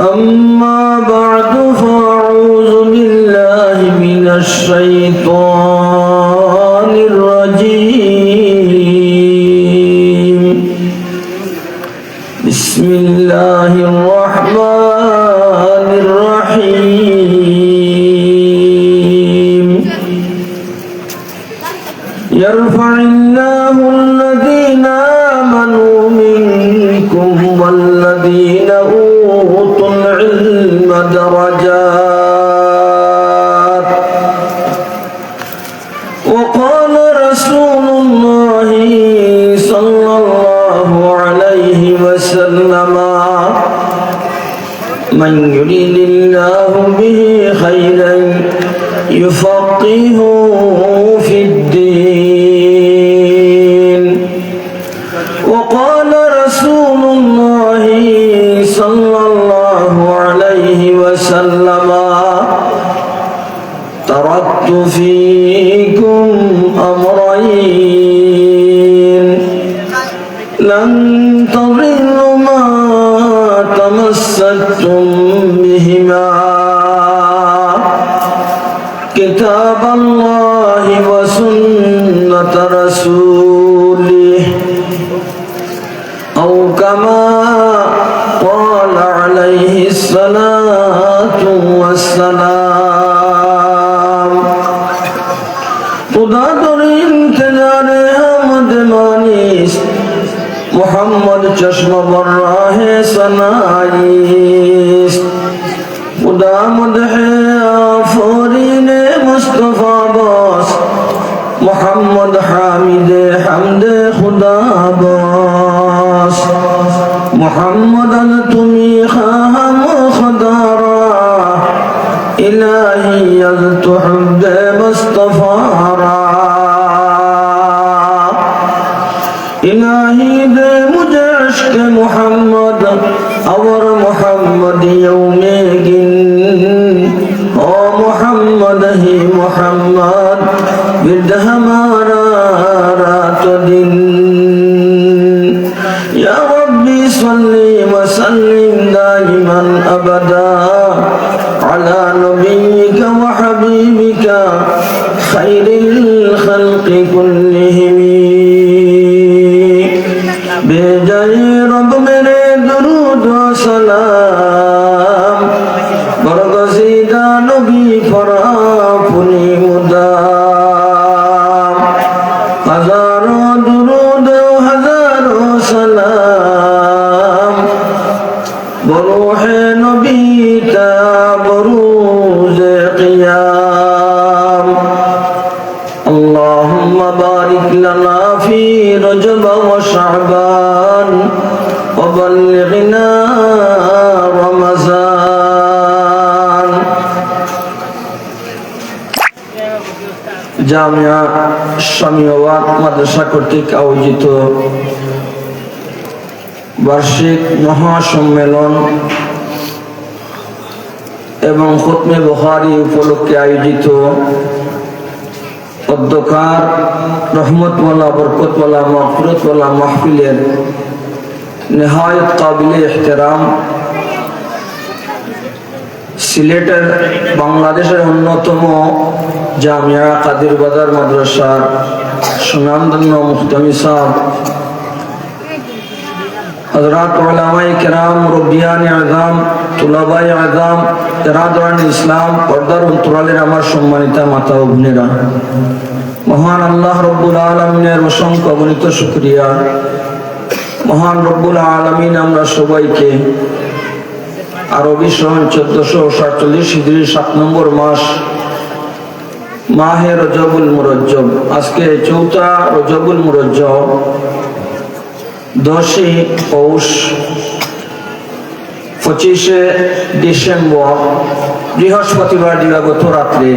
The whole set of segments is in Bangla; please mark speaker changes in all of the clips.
Speaker 1: أما بعد فأعوذ بالله من الشيطان الرجيم بسم الله الرحمن الرحيم يرفع الله الذين آمنوا منكم والذين أوتوا العلم درجات وقال رسول الله صلى الله عليه وسلم من يريد الله به خيرا يفقهه في الدين وقال رسول الله صلى الله عليه وسلم تركت فيكم أمرين لن تضلوا ما تمسكتم بهما كتاب الله وسنة رسوله أو كما قال عليه الصلاة والسلام خدا دور انتظار حمد مانیس محمد چشم براہ سنائیس خدا مدح آفرین مصطفیٰ باس محمد حامد حمد خدا باس محمد تمی خواہم خدا را الہی از تحب مصطفیٰ را الہی دے مجھے عشق محمد اور محمد یوم گن او محمد ہی محمد ورد ہمارا رات دن یا ربی صلی وسلم دائما ابدا على نبيك وحبيبك خير الخلق كلهم بجاي رب میرے درود و سلام برگزیدہ نبی پر اپنی مدام ہزاروں درود و ہزاروں سلام بروح نبی تا بروز قیام اللهم بارك لنا في رجب وشعبان وبلغنا رمضان জামিয়া শামিয়াওয়াত মাদ্রাসা কর্তৃক আয়োজিত বার্ষিক মহাসম্মেলন এবং খতমে বুখারী উপলক্ষে আয়োজিত অধ্যকার রহমতওয়ালা বরকতওয়ালা মাগফিরাতওয়ালা মাহফিলের নেহায়েত কাবিলে ইহতিরাম সিলেটের বাংলাদেশের অন্যতম জামিয়া কাদির বাজার মাদ্রাসার সুনামধন্য মুহতামি সাহেব হযরত উলামায়ে কেরাম মুরব্বিয়ানে আযম তুলাবায়ে আযম ইরাদান ইসলাম পর্দার অন্তরালের আমার সম্মানিত মাতা ও বোনেরা মহান আল্লাহ রব্বুল আলামিনের অসংখ্য অগণিত শুকরিয়া মহান রব্বুল আলামিন আমরা সবাইকে আরবি সন 1447 হিজরি 7 নম্বর মাস মাহে রজবুল মুরজ্জব আজকে চৌথা রজবুল মুরজ্জব 10 পৌষ 25 ডিসেম্বর বৃহস্পতিবার দিবাগত রাত্রে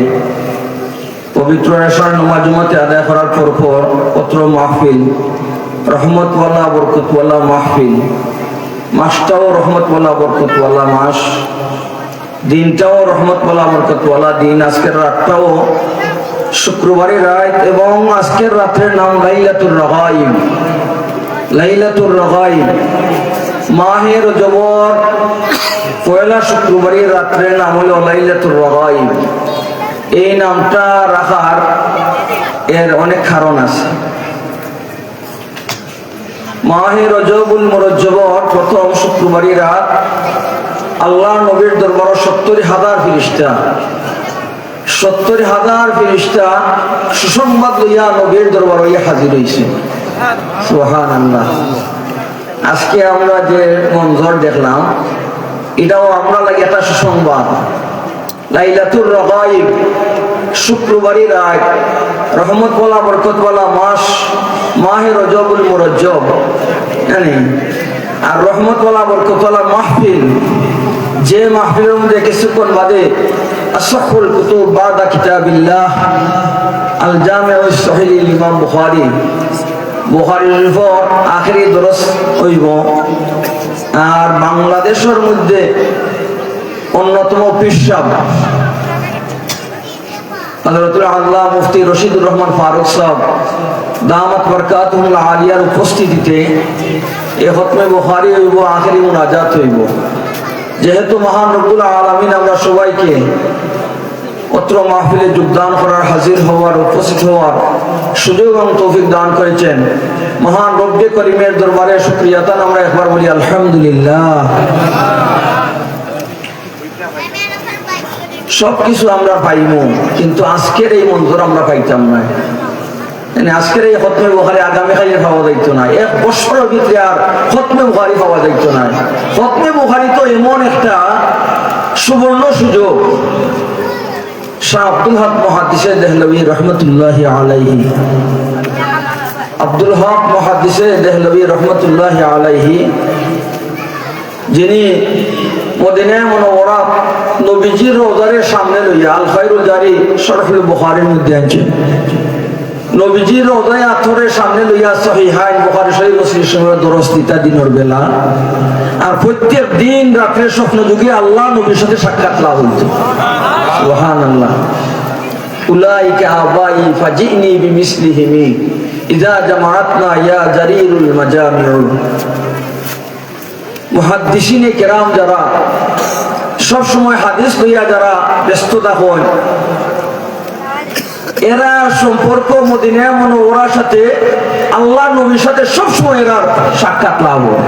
Speaker 1: পবিত্র এশার নামাজ জুমাতে আদায় করার পর পত্র মাহফিল রহমতওয়ালা বরকতওয়ালা মাহফিল মাসটাও রহমতওয়ালা বরকতওয়ালা মাস দিনটাও রহমতওয়ালা বরকতওয়ালা দিন আজকের রাতটাও শুক্রবারের রাত এবং আজকের রাতের নাম লাইলাতুর রাগাইব লাইলাতুর রাগাইব, মাহে রজবর পয়লা শুক্রবারের রাত্রের নাম হলো লাইলাতুর রাগাইব। এই নামটা রাখার এর অনেক কারণ আছে। মাহে রজবুল মুরজ্জবর প্রথম শুক্রবারের রাত আল্লাহ নবীর দরবার 70,000 ফেরেশতা, 70,000 ফেরেশতা সুসংবাদ লইয়া নবীর দরবার হইয়া হাজির হইছে। সুবহানাল্লাহ। আজকে আমরা যে মঞ্জর দেখলাম এটাও আমরা লাগে একটা সুসংবাদ। লাইলাতুর রাগাইব শুক্রবারের রাত, রহমত ওয়ালা বরকত ওয়ালা মাস মাহে রজবুল মুরজ্জব, আর রহমত ওয়ালা বরকত ওয়ালা মাহফিল, যে মাহফিলের মধ্যে কিছুক্ষণ বাদে আসহুল কুতুব বাদা কিতাবিল্লাহ আল জামিউ সহিহ ইমাম বুখারী, বুখারীর পর আখেরি দরস হইব। আর বাংলাদেশের মধ্যে অন্যতম পিসাব হযরতুল আল্লাহ মুফতি রশিদুর রহমান ফারুক সাহেব দামাত বরকাতুহুল আলিয়ার উপস্থিতিতে এই খতমে বুখারী হইব, আখেরি মুনাজাত হইব। যেহেতু মহান রব্বুল আলামিন আমরা সবাইকে অত্র মাহফিলে যোগদান করার, হাজির হওয়ার, উপস্থিত হওয়ার সুযোগ এবং তৌফিক দান করেছেন, মহান রব্বে করিমের দরবারে শুকরিয়াতান আমরা একবার বলি আলহামদুলিল্লাহ। সবকিছু আমরা পাইমু, কিন্তু আজকের এই মঞ্জুর আমরা পাইতাম না। আজকের এই খতমে বুখারী আগামীকালে পাওয়া যাইতো না, এক বছরের ভিতরে আর খতমে বুখারী পাওয়া যাইতো না। খতমে বুখারী তো এমন একটা সুবর্ণ সুযোগ। শাহ আব্দুল হক মুহাদ্দিসে দেহলভী রহমতুল্লাহি আলাইহি, আব্দুল হক মুহাদ্দিসে দেহলভী রহমতুল্লাহি আলাইহি, যিনি মদিনা মুনাওয়ারা নবীজির রওজার সামনে লইয়া আল খায়রুল জারি শরহুল বুখারীর মধ্যে আছেন। নবীজির রওজায় আথরের সামনে লইয়া সহিহাইন বুখারী সহিহ মুসলিম শরীফের দরস দিতা দিনের বেলা। আর প্রত্যেক দিন রাতে স্বপ্ন যুগে আল্লাহ নবীর সাথে সাক্ষাৎ লাভ হইত। সুবহানাল্লাহ। উলাইকা আবাই ফাজিনি বিমিসলিহিম ইযা জামাআতনা ইয়া জারিরুল মাজামিউ। মুহাদ্দিসিনে কেরাম যারা সব সময় হাদিস লইয়া যারা ব্যস্ততা হয়, এরা সম্পর্ক মদিনা মুনাওয়ারার সাথে আল্লাহ নবীর সাথে সব সময় এরা সাক্ষাৎ লাভ হয়।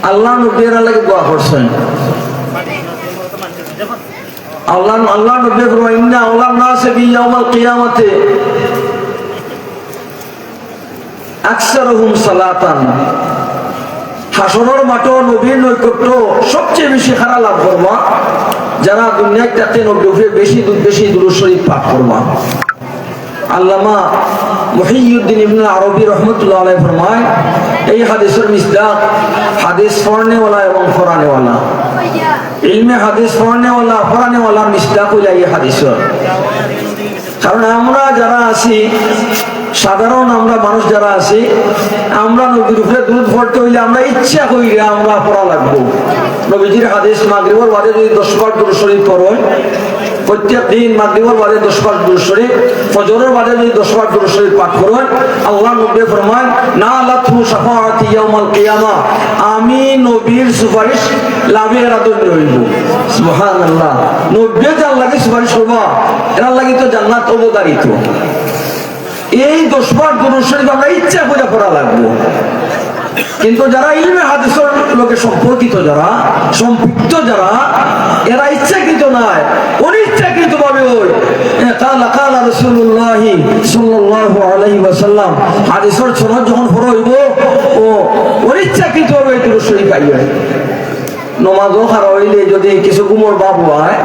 Speaker 1: আল্লাহ নবী এরা লাগে দোয়া করছেন। আল্লাহ নবী ফরমায় ইন্না আওলান নাসি বিয়াউমিল কিয়ামাতি আকসারুহুম সালাতান। হাসরের মাঠে নবীর নৈকট্য সবচেয়ে বেশি খারাপ লাভ করবা যারা দুনিয়াতে নবীর উপরে বেশি দুরূদ শরীফ পাঠ করবা। আল্লামা মুহিউদ্দিন ইবনে আরবি রাহমাতুল্লাহ আলাইহি ফরমায় এই হাদিসের মিসদাক হাদিস পড়নেওয়ালা এবং পড়ানেওয়ালা, ইলমে হাদিস পড়নেওয়ালা পড়ানেওয়ালা মিসদাক হইল এই হাদিসের। কারণ আমরা যারা আছি, সাধারণ আমরা মানুষ যারা আছি, আমরা নবীর উপরে দুরূদ পড়তে হইলে আমরা ইচ্ছা কইরে আমরা পড়া লাগবো। নবীজির হাদিস মাগরিবের বাদে যদি 10 বার দুরূদ শরীফ পড়েন, প্রত্যেক দিন মাগরিবের বাদে 10 বার দুরূদ শরীফ, ফজরের বাদে যদি 10 বার দুরূদ শরীফ পাঠ করেন, আল্লাহ নবী ফরমান নালাতু শাফাআতি ইয়াউমাল কিয়ামা, আমি নবীর সুপারিশ লাভের আদন্য হইব। সুবহানাল্লাহ। নবী যে আল্লাহকে সুপারিশ করবা, এর লাগি তো জান্নাত অবধারিত। এই 10 বার দুরূদ শরীফ আমরা ইচ্ছা করে পড়া লাগবো। কিন্তু যারা ইলমে হাদিসের লোকে সম্পর্কিত, যারা সম্পৃক্ত, যারা এরা ইচ্ছাকৃত নয়, অনিচ্ছাকৃত ভাবে ওই কালা কালা রাসূলুল্লাহ সাল্লাল্লাহু আলাইহি ওয়াসাল্লাম হাদিসের সনদ যখন পড়াইব, ও অনিচ্ছাকৃত ভাবে দুরূদ শরীফ পাইবে। নমাজও খারাপ হইলে যদি কিছু গুমর বাপ হয়,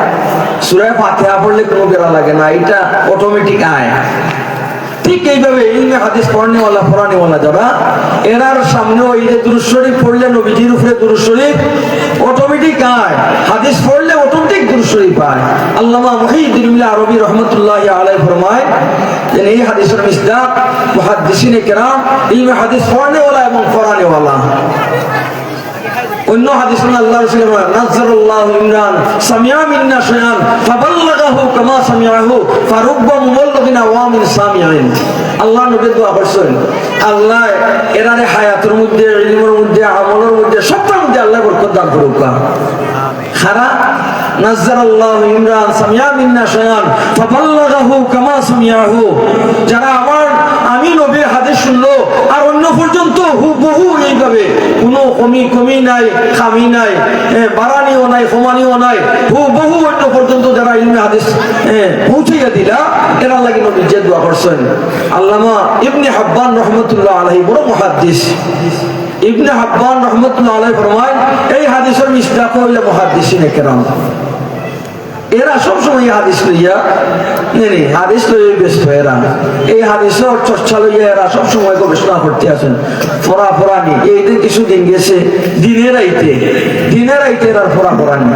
Speaker 1: সূরা ফাতিহা পড়লে কোনো বেড়া লাগে না, এটা অটোমেটিক আয়। ঠিক এইভাবে ইলমে হাদিস পড়নেওয়ালা পড়ানেওয়ালা যারা, এরার সামনেও এই যে দুরূদ শরীফ পড়লে নবীজির উপরে দুরূদ শরীফ অটোমেটিক আয়, হাদিস পড়লে অটোমেটিক দুরূদ শরীফ পায়। আল্লামা মুহিউদ্দিন ইবনে আরবি রাহমাতুল্লাহি আলাইহি ফরমায় যে এই হাদিসের মিসদাক মুহাদ্দিসিনে কেরাম, ইলমে হাদিস পড়নেওয়ালা এবং পড়ানেওয়ালা অন্য হাদিস আল্লাহ রাসূল নাযারাল্লাহু ইমরান সামিআ মিন্না শায়ান ফাবাল্লাগাহু কামা সামিআহু ফারুব্বা মুবাল্লিগিন আওয়ামিন সামিআইন। আল্লাহ নবী দোয়া করছেন, আল্লাহ এরারে হায়াতের মধ্যে, ইলমের মধ্যে, আমলের মধ্যে, সবটার মধ্যে আল্লাহ বরকত দান করুক। খারা নাযারাল্লাহু ইমরান সামিআ মিন্না শায়ান ফাবাল্লাগাহু কামা সামিআহু। যারা আমি নবীর হাদিস শুনলো আর অন্য পর্যন্ত হুবহু এইভাবে কোনো কমি নাই, খামি নাই, বাড়ানিও নাই, কমানিও নাই, হুবহু অন্য পর্যন্ত যারা ইলমে হাদিস পৌঁছাইয়া দিলা, এরা লাগি নবী যে দোয়া করছেন। আল্লামা ইবনে হাব্বান রাহমাতুল্লাহ আলাইহি বড় মুহাদ্দিস, ইবনে হাব্বান রাহমাতুল্লাহ আলাইহি ফরমায় এই হাদিসের মিসদাক হইল মুহাদ্দিসিনে কেরাম। এরা সবসময় এই হাদিস লইয়া হাদিস লইয়া ব্যস্ত। এরা এই হাদিসের চর্চা লইয়া এরা সবসময় গবেষণা করতে আছেন। পড়ানি এইদিন কিছুদিন গেছে দিনের আইতে এরা পড়ানি।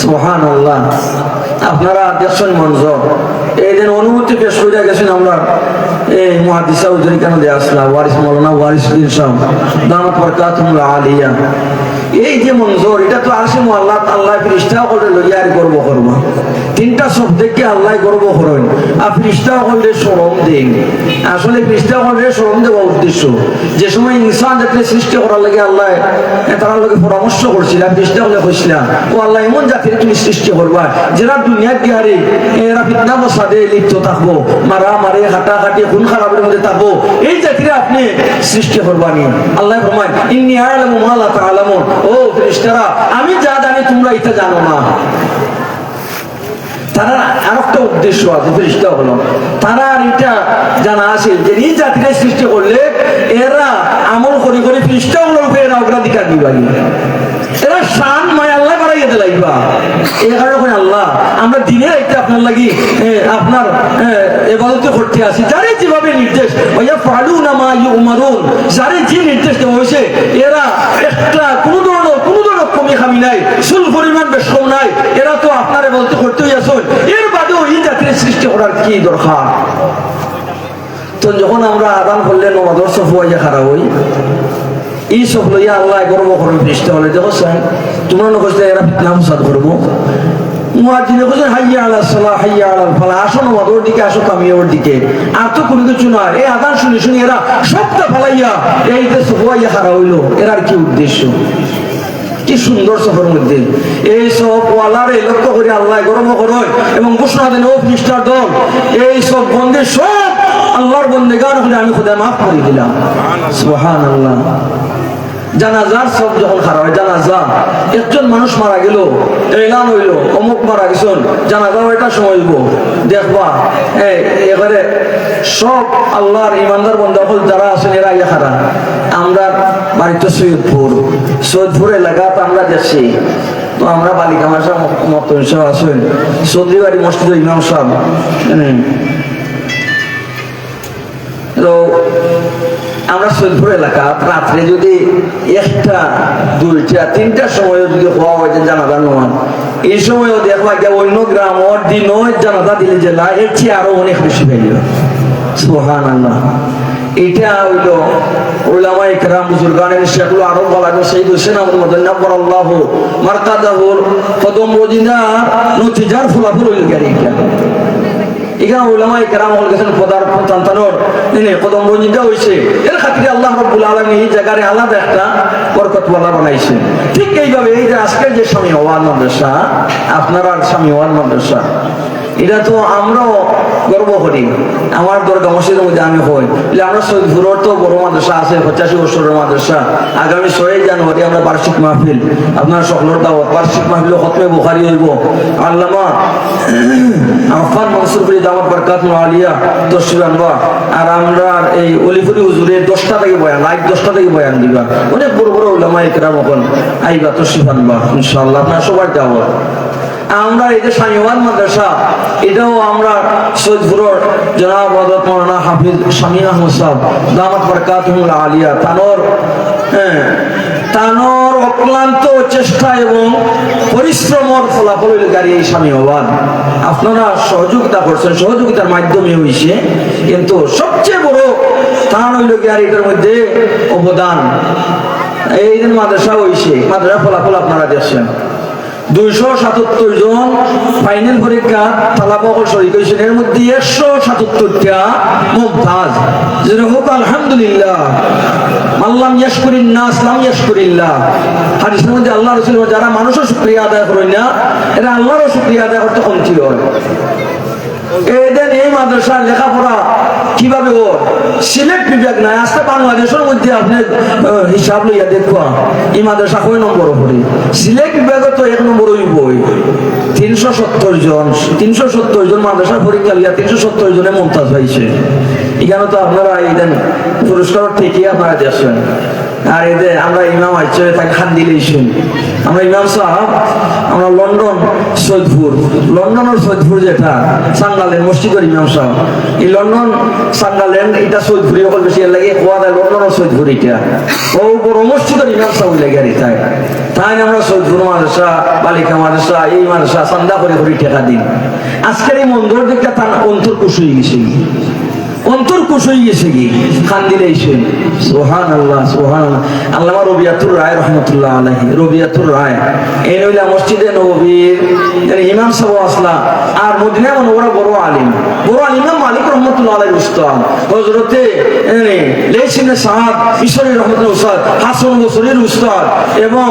Speaker 1: সুবহানাল্লাহ। আপনারা দেখছেন মঞ্জর এই দিন অনুভূতি পেশ করে গেছেন। আমরা এই মুহাদ্দিস চৌধুরী কেন দিয়ে আসলাম ওয়ারিস মাওলানা ওয়ারিস উদ্দিন সাহেব দামাত বরকাতুহুল আলিয়া। এই যে মঞ্জর এটা তো আসে আল্লাহ আল্লাহ ফিরিস্তা করে লইয়া আর গর্ব করবো। তিনটা শব্দকে আল্লাহ গর্ব করেন আর ফিরিস্তা করলে শরম দেন। আসলে ফিরিস্তা করলে শরম দেওয়া উদ্দেশ্য। যে সময় ইনসান জাতির সৃষ্টি করার লাগে আল্লাহ তার লগে পরামর্শ করছিল, ফিরিস্তা হলে কইছিলাম ও আল্লাহ এমন জাতির তুমি সৃষ্টি করবা যারা দুনিয়ার দিহারে এরা ফিতনা ফসাদে লিপ্ত থাকবো, মারামারি হাঁটাহাঁটি খুন খারাপের মধ্যে থাকবো, এই জাতিরে আপনি সৃষ্টি করবানি। আল্লাহ ফরমায় ইন্নী আ'লামু মা লা তা'লামুন। ও ফেরেশতারা আমি যা জানি তোমরা এটা জানো না। তারা আরেকটা উদ্দেশ্য আছে ফেরেশতা হলো, তারা আর এটা জানা আছে যে এই জাতিকে সৃষ্টি করলে এরা আমল করে করে ফেরেশতা হলো এরা অগ্রাধিকার দিবা, এরা শান মায় আল্লাহ বাড়াইয়া দিলাইবা। এই কারণে আল্লাহ আমরা দিনের একটা আপনার লাগি আপনার ইবাদত করতে আসি, যারে যেভাবে নির্দেশ ওয়া ফালুনা মা ইউমারুন, যারে যে নির্দেশ দেওয়া হয়েছে এরা একটা কোনো ধরনের কমি খামি নাই, সুল পরিমাণ বেশ কম নাই, এরা তো আপনার ইবাদত করতেই আসুন। এর বাদেও এই জাতির সৃষ্টি করার কি দরকার? তো যখন আমরা আদান করলেন নমাজের সফ হইয়া খারাপ হই এই সব লইয়া আল্লাহ গর্ব করেন ফিরিস্তা হলে দেখো স্যার তোমরা নকলে এরা ফিতনা ফসাদ করবো। মুয়াজ্জিনে কইছেন হাইয়া আলাস সালাহ হাইয়া আলাল ফালাহ, আসো নমাজের দিকে, আসো কামিয়ার দিকে। আর তো কোনো কিছু নয়, এই আদান শুনি এরা সবটা ফালাইয়া এই যে সফ হইয়া খারাপ হইলো। এরার কি উদ্দেশ্য? কি সুন্দর সফর মধ্যে এই সব ওয়ালারে লক্ষ্য করে আল্লাহ গর্ব করেন এবং ঘোষণা দেন ও ফিরিস্তার দল এই সব বন্দে সব আল্লাহর বন্দেগান হলে আমি খোদা মাফ করে দিলাম। সুবহানাল্লাহ। জানাজার সব যখন খারাপ হয়, জানাজা একজন মানুষ মারা গেল, এলান হইল অমুক মারা গেছেন, জানাজাও এটা সময় হইব দেখবা এবারে সব আল্লাহর ইমানদার বন্ধা হল যারা আছেন এরা ইয়া খারাপ। আমরা বাড়িতে সৈয়দপুর এলাকাতে আমরা যাচ্ছি, তো আমরা বালিকা মাসা মতন সাহেব আছেন, চৌধুরী বাড়ি মসজিদ ইমাম সাহেব। তো আমরা সৈয়দপুর এলাকা রাত্রে যদি একটা দুইটা তিনটার সময় যদি হওয়া হয় যে জানাজা নয়, এই সময়ও দেখবা যে অন্য গ্রাম ওর দিন জানাজা দিলে জেলা এর চেয়ে আরো অনেক বেশি পাইল। সুবহানাল্লাহ। এটা হইল উলামায়ে কেরাম বুজুর্গানের শেখগুলো আরো বলা গেছে শহীদ হোসেন আহমদ মাদানী নাব্বারাল্লাহু মারকাদাহুর কদম রোজিনার নতিজার ফুলাফুল হইল গাড়ি। এখানে উলামায়ে কেরাম হল গেছেন পদার্থতান্তর কদম রঞ্জিতা হয়েছে। এর খাতিরে আল্লাহ রাব্বুল আলামিন এই জায়গায় আলাদা একটা বরকতওয়ালা বানাইছে। ঠিক এইভাবে এই যে আজকের যে স্বামী ওয়াল মাদ্রাসা, আপনারা স্বামী ওয়াল মাদ্রাসা, এটা তো আমরাও গর্ব করি। আমার দরগা মসজিদের মধ্যে আমি হই, আমরা সৈয়দপুরের তো বড় মাদ্রাসা আছে 85 বছরের মাদ্রাসা। আগামী 6 জানুয়ারি আমরা বার্ষিক মাহফিল, আপনার সকলের দাওয়াত, বার্ষিক মাহফিল খতমে বুখারী হইব। আল্লামা আফফান মনসুর ফরি দাওয়াত বরকাতুল আলিয়া তশরিফ আনবা। আর আমরা এই অলিপুরি হুজুরের 10টা থেকে বয়ান, লাইভ 10টা থেকে বয়ান দিবা। অনেক বড় বড় উলামায়ে কেরাম এখন আইবা তশরিফ আনবা ইনশাআল্লাহ। আপনার সবার দাওয়াত। আমরা এই যে শামিওয়ান মাদ্রাসা, এটাও আমরা সৈয়দপুরের জনাব হযরত মাওলানা হাফিজ শামীম আহমদ সাহেব দামাত বরকাতুহুল আলিয়া তানোর অক্লান্ত চেষ্টা এবং পরিশ্রমের ফলাফল গাড়ি এই শামিওয়ান আপনারা সহযোগিতা করছেন, সহযোগিতার মাধ্যমে হয়েছে। কিন্তু সবচেয়ে বড় তান হইল গাড়ি এটার মধ্যে অবদান এই দিন মাদ্রাসা হয়েছে, মাদ্রাসা ফলাফল আপনারা দেখছেন 277 জন ফাইনাল পরীক্ষা ফলাফল শরীক হয়েছেন। এর মধ্যে 177টা মুমতাজ। যেটা হোক আলহামদুলিল্লাহ। আল্লাহ ইয়াশকুরিন নাস লাম ইয়াশকুরিল্লাহ। হাদিসের মধ্যে আল্লাহ রাসূল যারা মানুষের শুকরিয়া আদায় করে না, এরা আল্লাহরও শুকরিয়া আদায় করতে কমতি হয়। এদের এই মাদ্রাসার লেখাপড়া কিভাবে ওর সিলেট বিভাগ নাই, আজকে বাংলাদেশের মধ্যে আপনি হিসাব লইয়া দেখবা এই মাদ্রাসা কয় নম্বর পড়ে। সিলেট বিভাগে তো 1 নম্বর বই 370 জন মাদ্রাসার পরীক্ষা লিয়া 370 জনে মুমতাজ হয়েছে। এখানে তো আপনারা এই দেন পুরস্কার ঠিকই আপনারা দেখছেন। আর এদের আমরা ইমাম আইছে তাকে খান দিলেইছেন। আমরা ইমাম সাহেব আমরা লন্ডনের সৈয়দপুর যেটা সাঙ্গালেন মসজিদের ইমাম সাহেব, এই লন্ডন সাঙ্গালেন এটা সৈয়দপুরি সকল বেশি লাগে কোয়া দেয় লন্ডনের সৈয়দপুর এটা ও বড় মসজিদের ইমাম সাহেব লাগে আর তাই আমরা সৈয়দপুর মাদ্রাসা বালিকা মাদ্রাসা এই মাদ্রাসা চান্দা করে টাকা দিন। আজকের এই মন্দির দেখতে তার অন্তর খুশি হয়ে গেছে, অন্তর খুশ হয়ে গেছে কি খান দিলেইছেন। সুবহানাল্লাহ সুবহানাল্লাহ। আল্লামা রবিয়াতুর রায় রহমতুল্লাহ আলাইহি, রবিয়াতুর রায় এই নইলা মসজিদে নববীর ইমাম সাহেব আসলা আর মদিনা মনোবরা বড় আলিম ইমাম মালিক রহমতুল্লাহ আলাইহির উস্তাদ হযরতে লাইস ইবনে সাদ মিশরী রহমতুল্লাহ উস্তাদ, হাসান বসরীর উস্তাদ এবং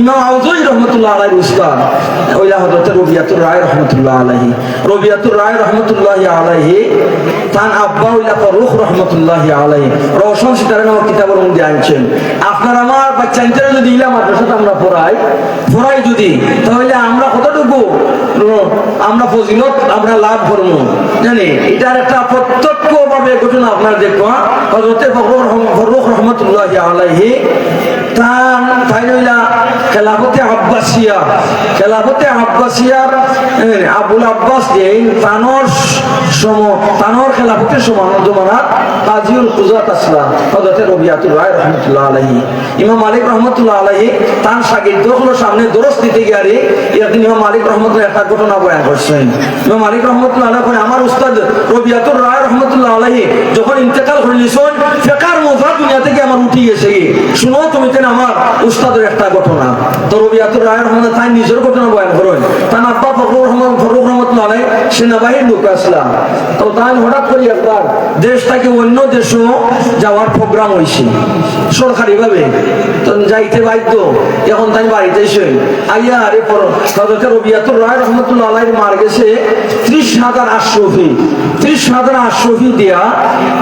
Speaker 1: ইমাম আউজাই রহমতুল্লাহ আলাইহির উস্তাদ ওইলা হযরতে রবিয়াতুর রায় রহমতুল্লাহ আলাইহি। রবিয়াতুর রায় রহমতুল্লাহ আলাইহি তান আব্বা ফরুখ রহমতুল্লাহ আলাইহি রওশন সিতারা নামক কিতাবের মধ্যে আনছেন। আপনার আমার বাচ্চা যদি ইলা মাদ্রাসাতে আমরা পড়াই যদি, তাহলে আমরা কতটুকু আমরা ফজিলত আমরা লাভ করবো জানি। এটার একটা প্রত্যক্ষভাবে ঘটনা আপনার দেখবো। হযরতে ফরুখ রহমতুল্লাহ আলাইহি তাই নইলা খেলাফতে আব্বাসিয়ার আবুল আব্বাস যে তানোর খেলাফতের সমানোজমানাত কাজীউল কুজাত আসলাম হযরতে রবিয়াতুর রায় রহমতুল্লাহ আলাইহি। ইমাম মালিক রহমতুল্লাহ আলাইহি তার শাগির্দগুলোর সামনে দরস দিতে গিয়ে একদিন ইমাম মালিক রহমতুল্লাহ একটা ঘটনা বয়ান করছেন। ইমাম মালিক রহমতুল্লাহ আলাইহি আমার উস্তাদ রবিয়াতুর রায় রহমতুল্লাহ আলাইহি যখন ইন্তেকাল করলিছেন ফিকহের মজা দুনিয়া থেকে আমার উঠে গেছে। শুনো তুমি তেন আমার উস্তাদের একটা ঘটনা। তো রবিয়াতুর রায় রহমতুল্লাহ তাই নিজের ঘটনা বয়ান করেন। তার আব্বা ফরুখ রহমতুল্লাহ আলাইহি সেনাবাহিনীর লোক আসলাম। তো তাই হঠাৎ করে একবার দেশ থেকে অন্য দেশও যাওয়ার প্রোগ্রাম হয়েছে সরকারি ভাবে, তো যাইতে বাধ্য। এখন তাই বাড়িতে এসে আইয়া আরে হযরত রবিয়াতুর রায় রহমতুল্লাহ আলাইহি মার গেছে 30,000 আশরফি দিয়া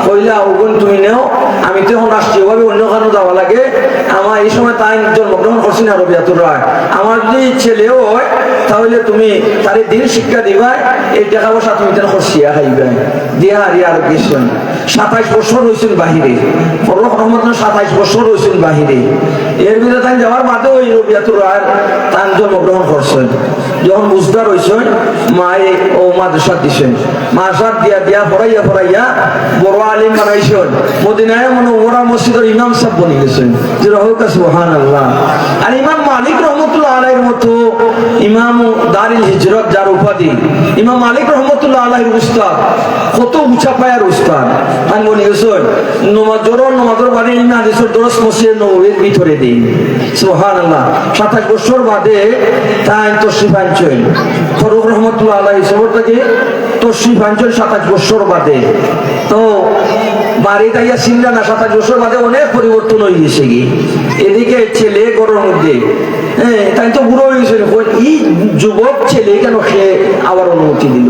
Speaker 1: কইলা ওগুন তুমি নেও, আমি তো এখন রাষ্ট্রীয়ভাবে অন্য কারণে যাওয়া লাগে। আমার এই সময় তাই জন্মগ্রহণ করছি না রবিয়াতুর রায়। আমার যদি ছেলেও হয় তাহলে তুমি তারে দিন শিক্ষা দিবা, এই টাকা পয়সা তুমি তেন খরচিয়া খাইবে দিয়া হারিয়ে আর গেছেন। 27 বছর হয়েছেন বাহিরে, ফরুখ রহমতুল্লাহ 27 বছর হয়েছেন বাহিরে। এর ভিতরে তাই যাওয়ার বাদে ওই রবিয়াতুর রায় তান জন্মগ্রহণ করছেন। যখন বুঝদার হয়েছেন মায়ে ও মাদ্রাসা দিছেন, মাদ্রাসা দিয়া পড়াইয়া বড় আলিম বানাইছেন। মদিনায় মুনাওয়ারা মসজিদের ইমাম সাহেব বনে গেছেন। সুবহানাল্লাহ। আর ইমাম মালিক রহমতুল্লাহ আলাইহির মতো ইমাম দারিল হিজরত যার উপাধি, ইমাম মালিক রহমতুল্লাহ আলাইহির উস্তাদ কত উঁচা পায়ার উস্তাদ। আমি বলি গেছেন নমাজের বাড়ি হাদিসের দরস মসজিদ নববীর ভিতরে দিই। সুবহানাল্লাহ। 27 বছর বাদে তাই তশরিফ আনছেন ফরুখ রহমতুল্লাহ আলাইহি সবর থেকে তশরিফ আনছেন 27 বছর বাদে। তো বাড়িতে আইয়া চিন্তা না 27 বছর বাদে অনেক পরিবর্তন হয়ে গেছে কি। এদিকে ছেলে গরুর মধ্যে তাই তো বুড়ো হয়ে গেছে, এই যুবক ছেলে কেন সে আবার অনুমতি দিল।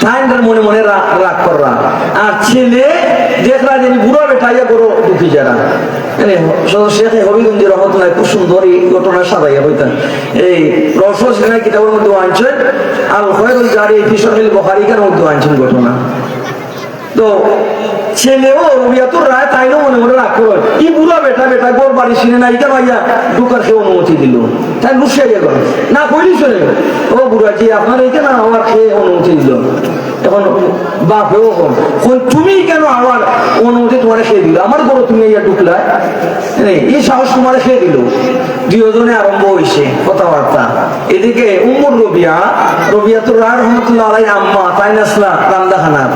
Speaker 1: তাই মনে মনে রাগ কররা। আর ছেলে দেখলা যে বুড়ো বেটাইয়া বড় দুঃখী যারা শেখ হবিগঞ্জ রহমতুল্লাহ খুব সুন্দর এই ঘটনা সাজাইয়া হইতেন। এই রসদ কিতাবের মধ্যে আনছেন আল খয়রুল জারি ফি সহিহ বুখারী কেন মধ্যে আনছেন ঘটনা। তো ছেলেও রবিয়াতুর রায় তাইও মনে মনে রাগ করো ই বুড়া বেটা গোর বাড়ি চিনে না এটা ভাইয়া ঢুকার খেয়ে অনুমতি দিল। তাই লুসিয়া গেল না কইলি শুনে ও বুড়া জি আপনার এইটা না আমার খেয়ে অনুমতি দিল। এখন বাপেও তুমি কেন আমার অনুমতি তোমার খেয়ে দিল, আমার বড় তুমি ইয়া ঢুকলা, এই সাহস তোমার খেয়ে দিল। দুজনে আরম্ভ হয়েছে কথাবার্তা। এদিকে উম্মুর রবিয়া তো রহমতুল্লাহ আলাই আম্মা তাই নাসলা রান্দা খানার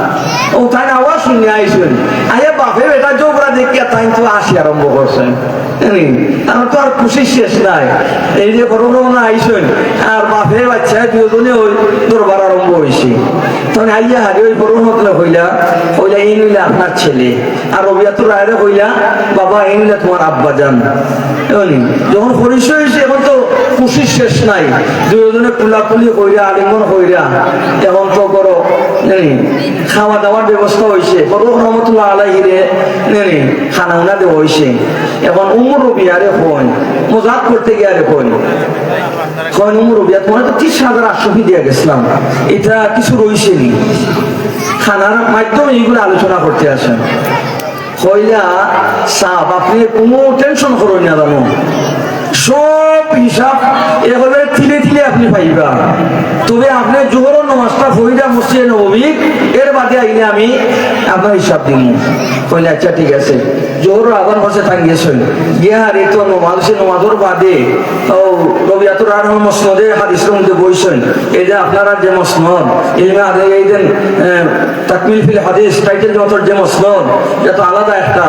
Speaker 1: ও তাই আওয়াজ শুনে আইসেন, আয়া বাপে বেটা জোবরা দেখিয়া তাই তো আসি আরম্ভ করছেন। আমার তো আর খুশি শেষ নাই। এই যে করোনা আইসেন আর বাপে বাচ্চা দুজনে ওই দরবার আরম্ভ হয়েছে। তখন আইয়া হারি ওই রহমতুল্লাহ হইলা এই নইলে আপনার ছেলে, আর রবিয়াতুর রায়রা হইলা বাবা এই নইলে তোমার আব্বা যান। যখন পরিচয় হয়েছে এখন তো খুশির শেষ নাই, দুজনে কুলাকুলি হইরা আলিঙ্গন হইরা এখন তো করো খাওয়া দাওয়ার ব্যবস্থা হয়েছে। রহমতুল্লাহ আলাইহিরে খানা উনা দেওয়া হয়েছে। এখন উমর রবিয়ারে হন মজাক করতে গিয়ে আরে হন উমর রবিয়া তোমার তো 30,800 দিয়ে গেছিলাম, এটা কিছু রয়েছে নি খানার মাধ্যমে এইগুলো আলোচনা করতে আসেন। হইলা সাপ আপনি কোনো টেনশন করুন না, জানো সব হিসাব এভাবে তিলে তিলে আপনি পাইবা। তবে আপনি জোহরের নামাজটা হইরা মসজিদে নববী এর বাদে আইলে আমি আপনার হিসাব দিব। কইলে আচ্ছা ঠিক আছে। জোহরের আজান হচ্ছে থাঙ্গিয়েছেন গিয়া আর এই তো নমাজের বাদে ও রবিয়াতুর রাহমান মসনদে হাদিসের মধ্যে বইছেন। এই যে আপনারা যে মসনদ ইলমে আদে এই দেন তাকমিল ফিল হাদিস টাইটেল যতর যে মসনদ এটা তো আলাদা একটা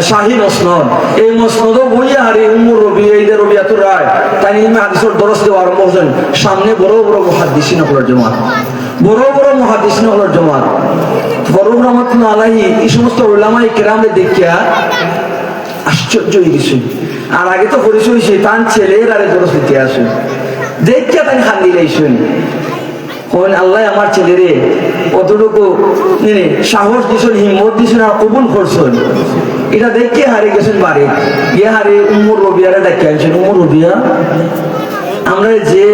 Speaker 1: শাহী মসনদ। এই মসনদও বইয়া আর এই উম্মুর রবি এই যে রবিয়াতুর রায় তাই ইলমে হাদিসের দরস দেওয়া আরম্ভ হচ্ছেন। সামনে বড় বড় মুহাদ্দিসিন হলের জমাত, বড় বড় মুহাদ্দিসিন হলের জমাত। ফরুক রহমতুল্লাহ আলাইহি এই সমস্ত উলামায়ে কেরামে দেখিয়া আশ্চর্য হয়ে গেছে। আর আগে তো পরিচয় হয়েছে তার ছেলের আরে দরস দিতে আসে দেখিয়া তাই খান্দি লাইছেন। আল্লাহ আমার ছেলেরে কতটুকু সাহস দিছেন, হিম্মত দিছেন আর কবুল করছেন, এটা দেখে হারিয়ে গেছেন বাড়ি গিয়ে হারিয়ে উম্মুর রবিয়ারে ডাকিয়ে আনছেন। উম্মুর রবিয়া আমরা যে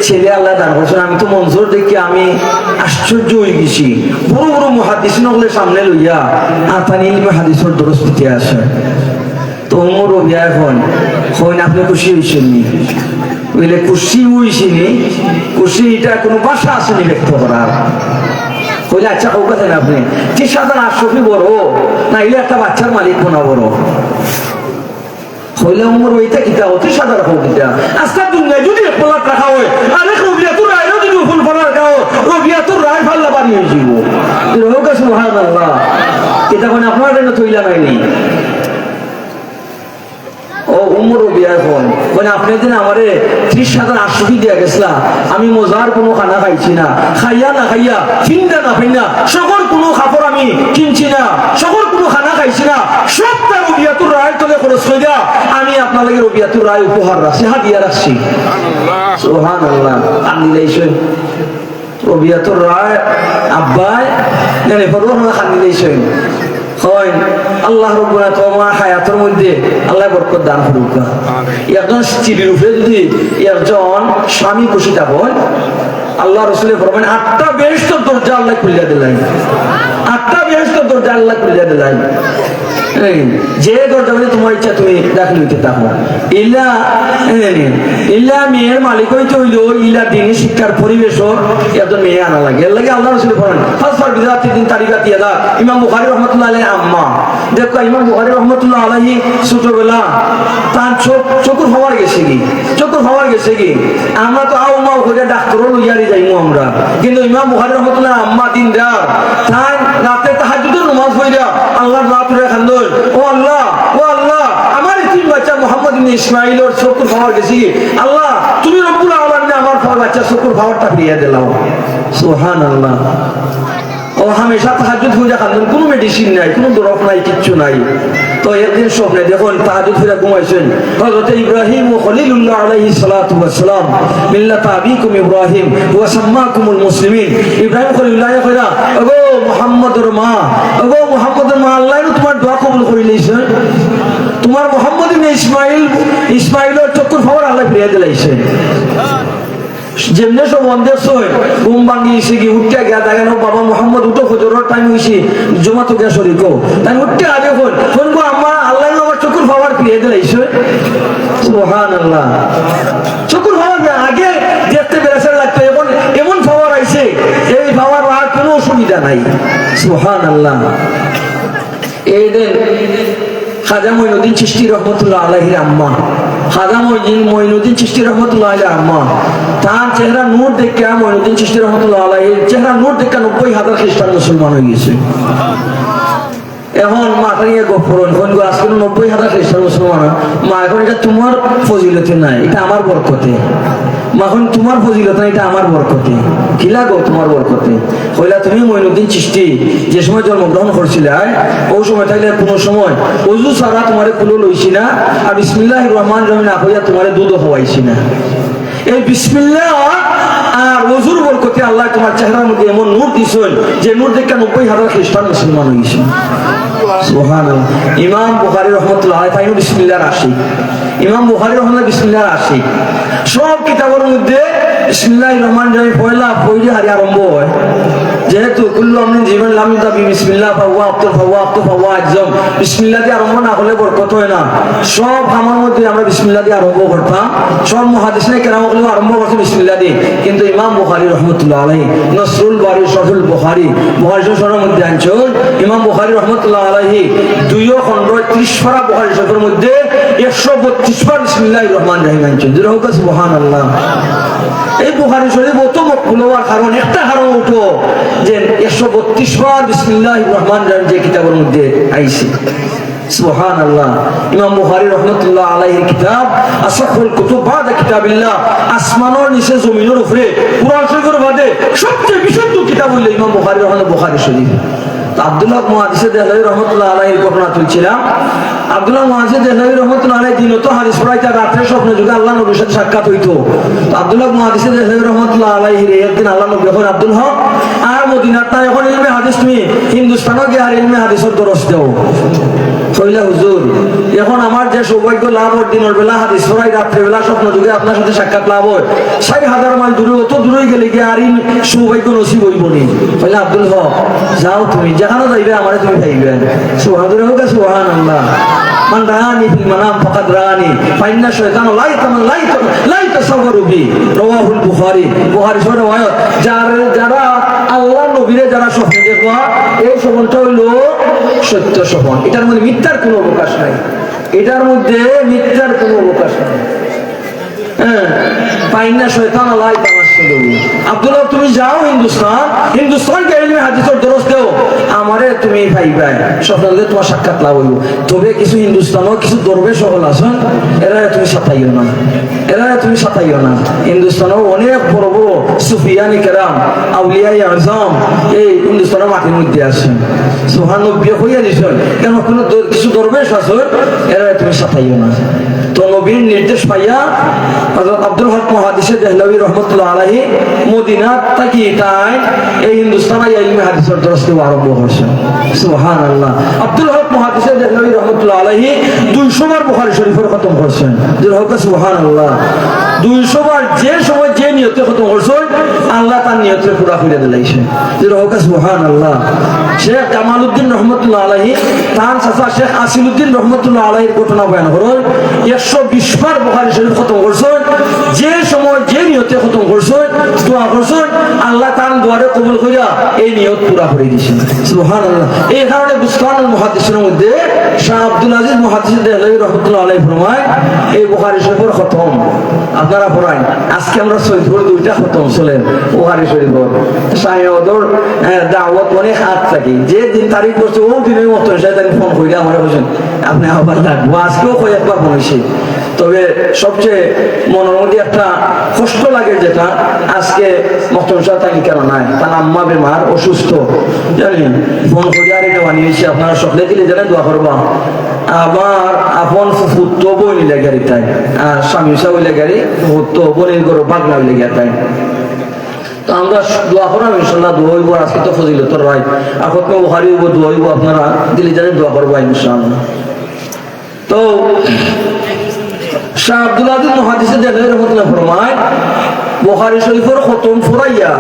Speaker 1: ছেলে আল্লাহ দান করছেন, আমি তো মঞ্জুর দেখে আমি আশ্চর্য হয়ে গেছি। বড় বড় মুহাদ্দিসিন হলে সামনে লইয়া আর তার ইলমে হাদিসের দরস দিতে আসে। তো উম্মুর রবিয়া এখন আপনি খুশি হয়েছেন নি? বলে খুশি হয়েছিনি, খুশি এটা কোনো ভাষা আসেনি ব্যক্ত করার। বলে আচ্ছা হোক আছেন আপনি 30,800 বড় না এলে একটা বাচ্চার মালিক কোনা বড় হইলে উমর ওইটা কিতা 30,000 হোক কিতা আজকাল দুনিয়া যদি একলাখ রাখা হয় আরে রবিয়াতুর রায় যদি ফুল ফলার গাও রবিয়াতুর রায় ফাল্লা বাড়ি হয়ে যাব। হোক সুবহানাল্লাহ, এটা মানে আপনার জন্য তৈলা নাইনি। ও উমর রবিয়া এখন আপনি দিন আমারে 30,800 দিয়ে গেছিলাম, আমি মজার কোনো খানা খাইছি না, খাইয়া না খাইয়া চিন্তা না ফাইনা সকল কোনো খাপড় আমি কিনছি না, সকল কোনো খানা খাইছি না, সবটা রবিয়াতুর রায় তলে খরচ হয়ে যা আমি আপনাদেরকে রবিয়াতুর রায় উপহার রাখছি, হাদিয়া রাখছি। সুবহানাল্লাহ, কান্দিলাইছেন রবিয়াতুর রায় আব্বাই জানে ফরওয়ার কান্দিলাইছেন। আল্লাহ রাব্বুল আলামিন তোমার হায়াতের মধ্যে আল্লাহ বরকত দান করুক। একজন স্ত্রীর উপরে যদি একজন স্বামী খুশি থাকেন, আল্লাহ রাসূল ফরমান 8টা বেহেশতের দরজা আল্লাহ খুলে দিলেন, 8টা বেহেশতের দরজা আল্লাহ খুলে দিলেন। যে দরজা বলে তোমার ইচ্ছা তুমি দাখিল হইতে থাকো। ইলা মেয়ের মালিক হইতে হইল ইলা দিনী শিক্ষার পরিবেশও একজন মেয়ে আনা লাগে। এর লাগে আল্লাহ রাসূল বলেন ফাসফার বিযাতি দিন তারিকাতি ইয়াদা। ইমাম বুখারী রাহমাতুল্লাহ আলাইহি আম্মা দেখো ইমাম বুখারী রাহমাতুল্লাহ আলাইহি ছোটবেলা তার চোখের হওয়ার গেছে কি, চোখের হওয়ার গেছে কি, আমরা তো আও মাও করে ডাক্তারও লইয়ারি যাইমু আমরা, কিন্তু ইমাম বুখারী রাহমাতুল্লাহ আম্মা দিন রাত তাই রাতে তাহাজ্জুদের নামাজ পড়িয়া আল্লাহর রাতে খান্দল ও আল্লাহ আমার তিন বাচ্চা মোহাম্মদ ইবনে ইসমাঈলের চোখের পাওয়ার গেছি, আল্লাহ তুমি রব্বুল আলামিন আমার বাচ্চা চোখের পাওয়ারটা ফিরিয়ে দিলাও। সুবহানাল্লাহ। ও হামেশা তাহাজ্জুদ হয়ে খান্দন, কোনো মেডিসিন নাই, কোনো দরব নাই, কিচ্ছু নাই। তো একদিন স্বপ্নে দেখুন তাহাজ্জুদ হয়ে ঘুমাইছেন হযরত ইব্রাহিম ও খলিলুল্লাহ আলাইহিস সালাতু ওয়াস সালাম মিল্লাত আবিকুম ইব্রাহিম ওয়া সাম্মাকুমুল মুসলিমিন। ইব্রাহিম খলিলুল্লাহ কইরা ওগো মুহাম্মদের মা, ওগো মুহাম্মদের মা, আল্লাহ তোমার দোয়া কবুল করে লইছে, তোমার মুহাম্মদ ইবনে ইসমাঈলের চক্ষুর পাওয়ার আল্লাহ ফিরিয়ে দিলাইছে। যেমনে সব বন্ধের সই ঘুম ভাঙিয়েছে কি উঠতে গিয়া দেখেন বাবা মোহাম্মদ উঠো ফজরের টাইম হয়েছে জমা তো গিয়া শরীর তাই উঠতে আগে ফোন গো আমার আল্লাহ আমার চকুর পাওয়ার ফিরিয়ে দিলাইছে। সুবহানাল্লাহ, চকুর পাওয়ার আগে দেখতে বেড়েছে লাগতো, এমন পাওয়ার আইছে এই পাওয়ার আর কোনো নাই। সুবহানাল্লাহ। এই দিন খাজা মঈনুদ্দিন চিশতি রহমতুল্লাহ আলাইহির আম্মা, খাজা মঈনুদ্দিন চিশতি রহমতুল্লাহ আলাইহির আম্মা, তার চেহারা নূর দেখে মঈনুদ্দিন চিশতি রহমতুল্লাহ আলাইহির চেহারা নূর দেখে 90,000 খ্রিস্টান মুসলমান হয়ে গেছে। এখন মাথা নিয়ে গোপরণ আজকে 90,000 খ্রিস্টান মুসলমান। মা এখন এটা তোমার ফজিলতে নাই, এটা আমার বরকতে। এখন তোমার ফজিলত না, এটা আমার বরকতে। কি লাগো তোমার বরকতে? কইলা তুমি মঈনুদ্দিন চিশতি যে সময় জন্মগ্রহণ করছিলে ওই সময় থাকলে কোনো সময় ওযু ছাড়া তোমারে কুলো লইছি না, আর বিসমিল্লাহির রহমানির রহিম না কইয়া তোমারে দুধও খাওয়াইছি না। এই বিসমিল্লাহ আর ওযুর বরকতে আল্লাহ তোমার চেহারার মধ্যে এমন নূর দিছেন যে নূর দেখে 90,000 খ্রিস্টান মুসলমান হয়েছে। সুবহানাল্লাহ। ইমাম বুখারী রাহমাতুল্লাহ আলাইহি তাইও বিসমিল্লাহর আশিক। ইমাম বুখারী রাহমাতুল্লাহ বিসমিল্লাহর আশিক। সব কিতাবের মধ্যে বিসমিল্লাহির রহমানির রহিম পয়লা পয়লা হারি আরম্ভ হয়। যেহেতু কুল্লু আমরিন জীবন লাম ইউদাবি বিসমিল্লাহ ফাওয়া ফাওয়া আজম, বিসমিল্লাহ দিয়ে আরম্ভ না হলে বরকত হয় না। সব আমার মধ্যে আমরা বিসমিল্লাহ দিয়ে আরম্ভ করতাম। সব মুহাদ্দিসিনে কেরাম আরম্ভ করছে বিসমিল্লাহ দিয়ে। কিন্তু ইমাম বুখারী রাহমাতুল্লাহ আলাইহি নসরুল বারী শরহুল বুখারী শরহের মধ্যে আনছেন ইমাম বুখারী রাহমাতুল্লাহ আলাইহি 2 খন্ড 30 পারা বুখারী শরহের মধ্যে 132 বার বিসমিল্লাহির রহমানির রহিম আনছেন। জোরে হোক সুবহানাল্লাহ। এই বুখারী শরীফ অত মকবুল হওয়ার কারণ একটা কারণ উঠো যে 132 বার বিসমিল্লাহির রহমানির রহিম যে কিতাবের মধ্যে আইছে। সুবহানাল্লাহ। ইমাম বুখারী রাহমাতুল্লাহ আলাইহির কিতাব আসহাহুল কুতুব বাদা কিতাবিল্লাহ, আসমানের নিচে জমিনের উপরে কুরআন শরীফের বাদে সবচেয়ে বিশুদ্ধ কিতাব হলো ইমাম বুখারী রাহমাতুল্লাহ বুখারী শরীফ। আব্দুল্লাহ মুহাদ্দিস দেহলভী রাহমাতুল্লাহ আলাইহির ঘটনা তুলছিলাম। আব্দুল্লাহ মুহাদ্দিস দেহলভী রাহমাতুল্লাহ আলাইহি দিনত হাদিস পড়াইতে, রাতে স্বপ্নে যুগে আল্লাহ নবীর সাথে সাক্ষাৎ হইতো। আব্দুল্লাহ মুহাদ্দিস দেহলভী রাহমাতুল্লাহ আলাইহির একদিন আল্লাহ নবী যখন আব্দুল হক আর মদিনার তা এখন ইলমে হাদিস তুমি হিন্দুস্তানও গিয়ে আর ইলমে হাদিসের দরস দাও। কইলা হুজুর এখন আমার যে সৌভাগ্য লাভ হয় দিনের বেলা হাদিস পড়াই, রাত্রে বেলা স্বপ্ন যুগে আপনার সাথে সাক্ষাৎ লাভ হয়, 60,000 মাইল দূরে অত দূরে গেলে গিয়ে আর সৌভাগ্য নসিব হইব নি। কইলা আব্দুল হক যাও তুমি যেখানে যাইবে আমারে তুমি পাইবে। সুবহানাল্লাহ। মান রাআনি ফিল মানাম ফাকাদ রাআনি ফাইন্না শাইতানু লা ইয়াতাসাওয়ারু বি, রাওয়াহুল বুখারী। বুখারী শরীফের riwayat। যারা আল্লাহ নবীরে যারা স্বপ্নে দেখবা এই স্বপ্নটা হইল সত্য স্বপ্ন। এটার মধ্যে মিথ্যার কোনো অবকাশ নাই। এটার মধ্যে মিথ্যার কোনো অবকাশ নাই। ফাইন্না শাইতানু লা ইয়াতামাসসালু বি। আব্দুল্লাহ তুমি যাও হিন্দুস্তানকে ইলমে হাদিসের দরস দাও, আমারে তুমি পাইবা, স্বপ্নে তোমার সাক্ষাৎ লাভ হইব। তবে কিছু হিন্দুস্তানও কিছু দরবেশ সকল আছেন, এরা তুমি সাতাইও না। হিন্দুস্তানও অনেক বড় বড় সুফিয়ানি কেরাম আউলিয়ায়ে আযম এই হিন্দুস্তানের মাটির মধ্যে আছেন। সুবহানাল্লাহ হইয়া দিছেন কেন কোনো কিছু দরবেশ আছে, এরা তুমি সাতাইও না। তো নবীর নির্দেশ পাইয়া হযরত আব্দুল হক মুহাদ্দিস দেহলভী রাহমাতুল্লাহ আলাইহি মদিনা থেকে তাই এই হিন্দুস্তানে ইলমে হাদিসের দরস দেওয়া আরম্ভ করেছেন। সুবহানাল্লাহ। আব্দুল হক মুহাদ্দিস দেহলভী রাহমাতুল্লাহ আলাইহি 200 বার বুখারী শরীফের খতম করেছেন। জোরে হোক সুবহানাল্লাহ। 200 বার যে সময় যে নিয়তে খতম করেছেন আল্লাহ তার নিয়তে পুরা করে দিলেন। জোরে হোক সুবহানাল্লাহ। শেখ কামালউদ্দিন রাহমাতুল্লাহ আলাইহি তার চাচা শেখ আসিলউদ্দিন রাহমাতুল্লাহ আলাইহির ঘটনা বয়ান করেন। 120 বার বুখারী শরীফ খতম করেছেন। যে সময় যে নিয়তে খতম করেছেন দোয়া করেছেন আল্লাহ তার দোয়ারে কবুল কইরা এই নিয়ত পুরা করে দিয়েছেন। সুবহানাল্লাহ। এই কারণে বুসতানুল মুহাদ্দিসের মধ্যে শাহ আব্দুল আজিজ মুহাদ্দিস দেহলভী রাহমাতুল্লাহ আলাইহি ফরমায় এই বুখারী শরীফের খতম আপনারা পড়াই। আজকে আমরা সৈয়দপুর 2টা খতম চলেন বুখারী শরীফের। শাহেওদর দাওয়াত অনেক হাত থাকি, যে দিন তারিখ করছে ও দিনের মতো সেদিন ফোন কইরা আমরা বলছেন আপনি আবার লাগবো। আজকেও কয়েকবার ফোন হয়েছে। তবে সবচেয়ে মনের মধ্যে একটা কষ্ট লাগে যেটা আজকে মক্তম সাহেব তাকে কেন নাই, তার আম্মা বেমার অসুস্থ জানি ফোন করে আর এটা বানিয়েছি আপনারা সকলে দিলে জানেন দোয়া করবা। আবার আপন ফুত বই নিলে গাড়ি তাই আর স্বামী সাহেব হইলে গাড়ি ফুত বনির গরু বাগনা হইলে গিয়া তাই। তো আমরা দোয়া করলাম ইনশাল্লাহ দোয়া হইব। আজকে তো ফজিলতর রায় এখন বুখারী হইব দোয়া হইব, আপনারা দিলে জানেন দোয়া করবা ইনশাআল্লাহ। তো শাহ আব্দুল আজিজ মুহাদ্দিস দেহলভী রাহমাতুল্লাহ ফরমায় বুখারী শরীফের খতম ফুরাইয়া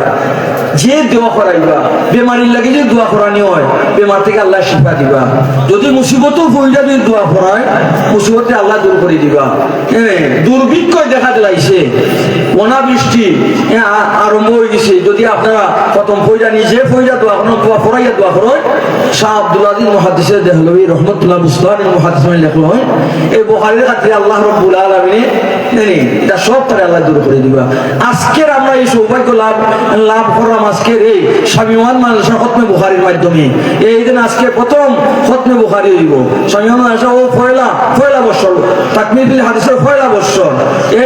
Speaker 1: যে দোয়া করাইবা, বেমারির লাগে যদি দোয়া করানি হয়, বেমার থেকে আল্লাহ শিফা দিবা। যদি মুসিবতও বইটা যদি দোয়া করায়, মুসিবতে আল্লাহ দূর করে দিবা। দুর্ভিক্ষ দেখা দিলাইছে, অনাবৃষ্টি আরম্ভ হয়ে গেছে। যদি আপনারা প্রথম ফইরা নিজে ফইরা দোয়া করাইয়া দোয়া করেন, শাহ আব্দুল আজিজ মুহাদ্দিস দেহলভী রহমতুল্লাহ বুস্তানি মুহাদ্দিস লেখল হয়, এই বুখারীর খাতিরে আল্লাহ রাব্বুল আলামিন এটা সব তারে আল্লাহ দূর করে দিবা। আজকের আমরা এই সৌভাগ্য লাভ করলাম আজকের এই শামিওয়ান মাদ্রাসা খতমে বুখারীর মাধ্যমে। এই দিন আজকে প্রথম খতমে বুখারী হইব। শামিওয়ান মাদ্রাসা ও পয়লা বছর তাকমিলুল হাদিসের পয়লা বছর।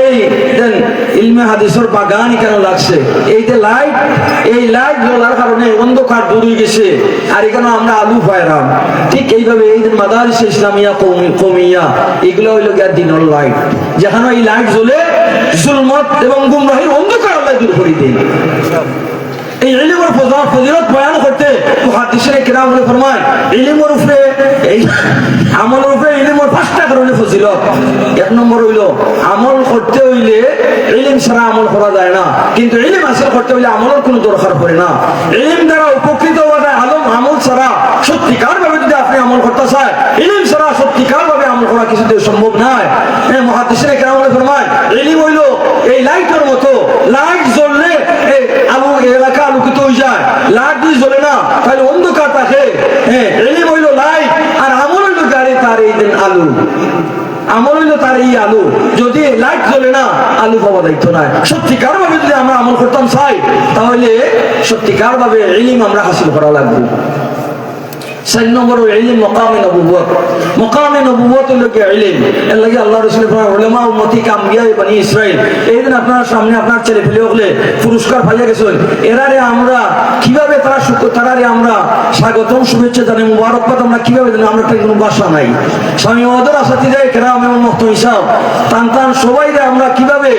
Speaker 1: এই দেন ইলমে হাদিসের বাগান কেন লাগছে, এই যে লাইট, এই লাইট জ্বলার কারণে অন্ধকার দূর হয়ে গেছে, আর এখানে আমরা আলু পাইলাম। ঠিক এইভাবে এই দিন মাদারিস ইসলামিয়া কওমিয়া এগুলো হইল গিয়া দিনের লাইট, যেখানে এই লাইট জ্বলে জুলমত এবং গুমরাহির অন্ধকার আল্লাহ দূর করে দেন। এই ইলমের ফজিলত বয়ান করতে মুহাদ্দিসিনে কিরাম ফরমান, ইলমের উপরে এই আমলের উপরে ইলমের 5টা কারণে ফজিলত। এক নম্বর হইল আমল করতে হইলে ইলম ছাড়া আমল করা যায় না, কিন্তু ইলম হাসিল করতে হইলে আমলের কোনো দরকার পড়ে না। ইলম দ্বারা উপকৃত হওয়া যায়, আমল ছাড়া সত্যিকার ভাবে যদি আপনি আমল করতে চান, ইলম ছাড়া সত্যিকার ভাবে আমল করা কিছুতে সম্ভব নয়। মুহাদ্দিসিনে কিরাম ফরমান, ইলম হইল এই লাইটের মতো, লাইট জ্বললে আলু এলাকা আলোকিত হয়ে যায়, লাইট যদি জ্বলে না তাহলে অন্ধকার থাকে। ইলম হইল লাইট, আর আমল হইল গাড়ি তার এই দিন আলু। আমল হইল তার এই আলু, যদি লাইট জ্বলে না আলু পাওয়া যাইতো না। সত্যিকার ভাবে যদি আমরা আমল করতাম চাই, তাহলে সত্যিকার ভাবে ইলম আমরা হাসিল করা লাগবে। 4 নম্বর ইলম মাকামে নবুয়ত। মাকামে নবুয়ত হলো কি ইলম, এর লাগি আল্লাহ রাসূল বলেন উলামা উম্মতি কামবিয়া বনি ইসরাইল। এইদিন আপনার সামনে আপনার ছেলে পেলে হলে পুরস্কার পাইয়া গেছেন, এরারে আমরা কিভাবে তারারে আমরা স্বাগতম শুভেচ্ছা জানাই, মুবারকবাদ আমরা কিভাবে জানি, আমরা তো কোনো ভাষা নাই। স্বামী ওদের আসাতিদে কেরাম এবং মুফতি হিসাব টান সবাইরে আমরা কিভাবে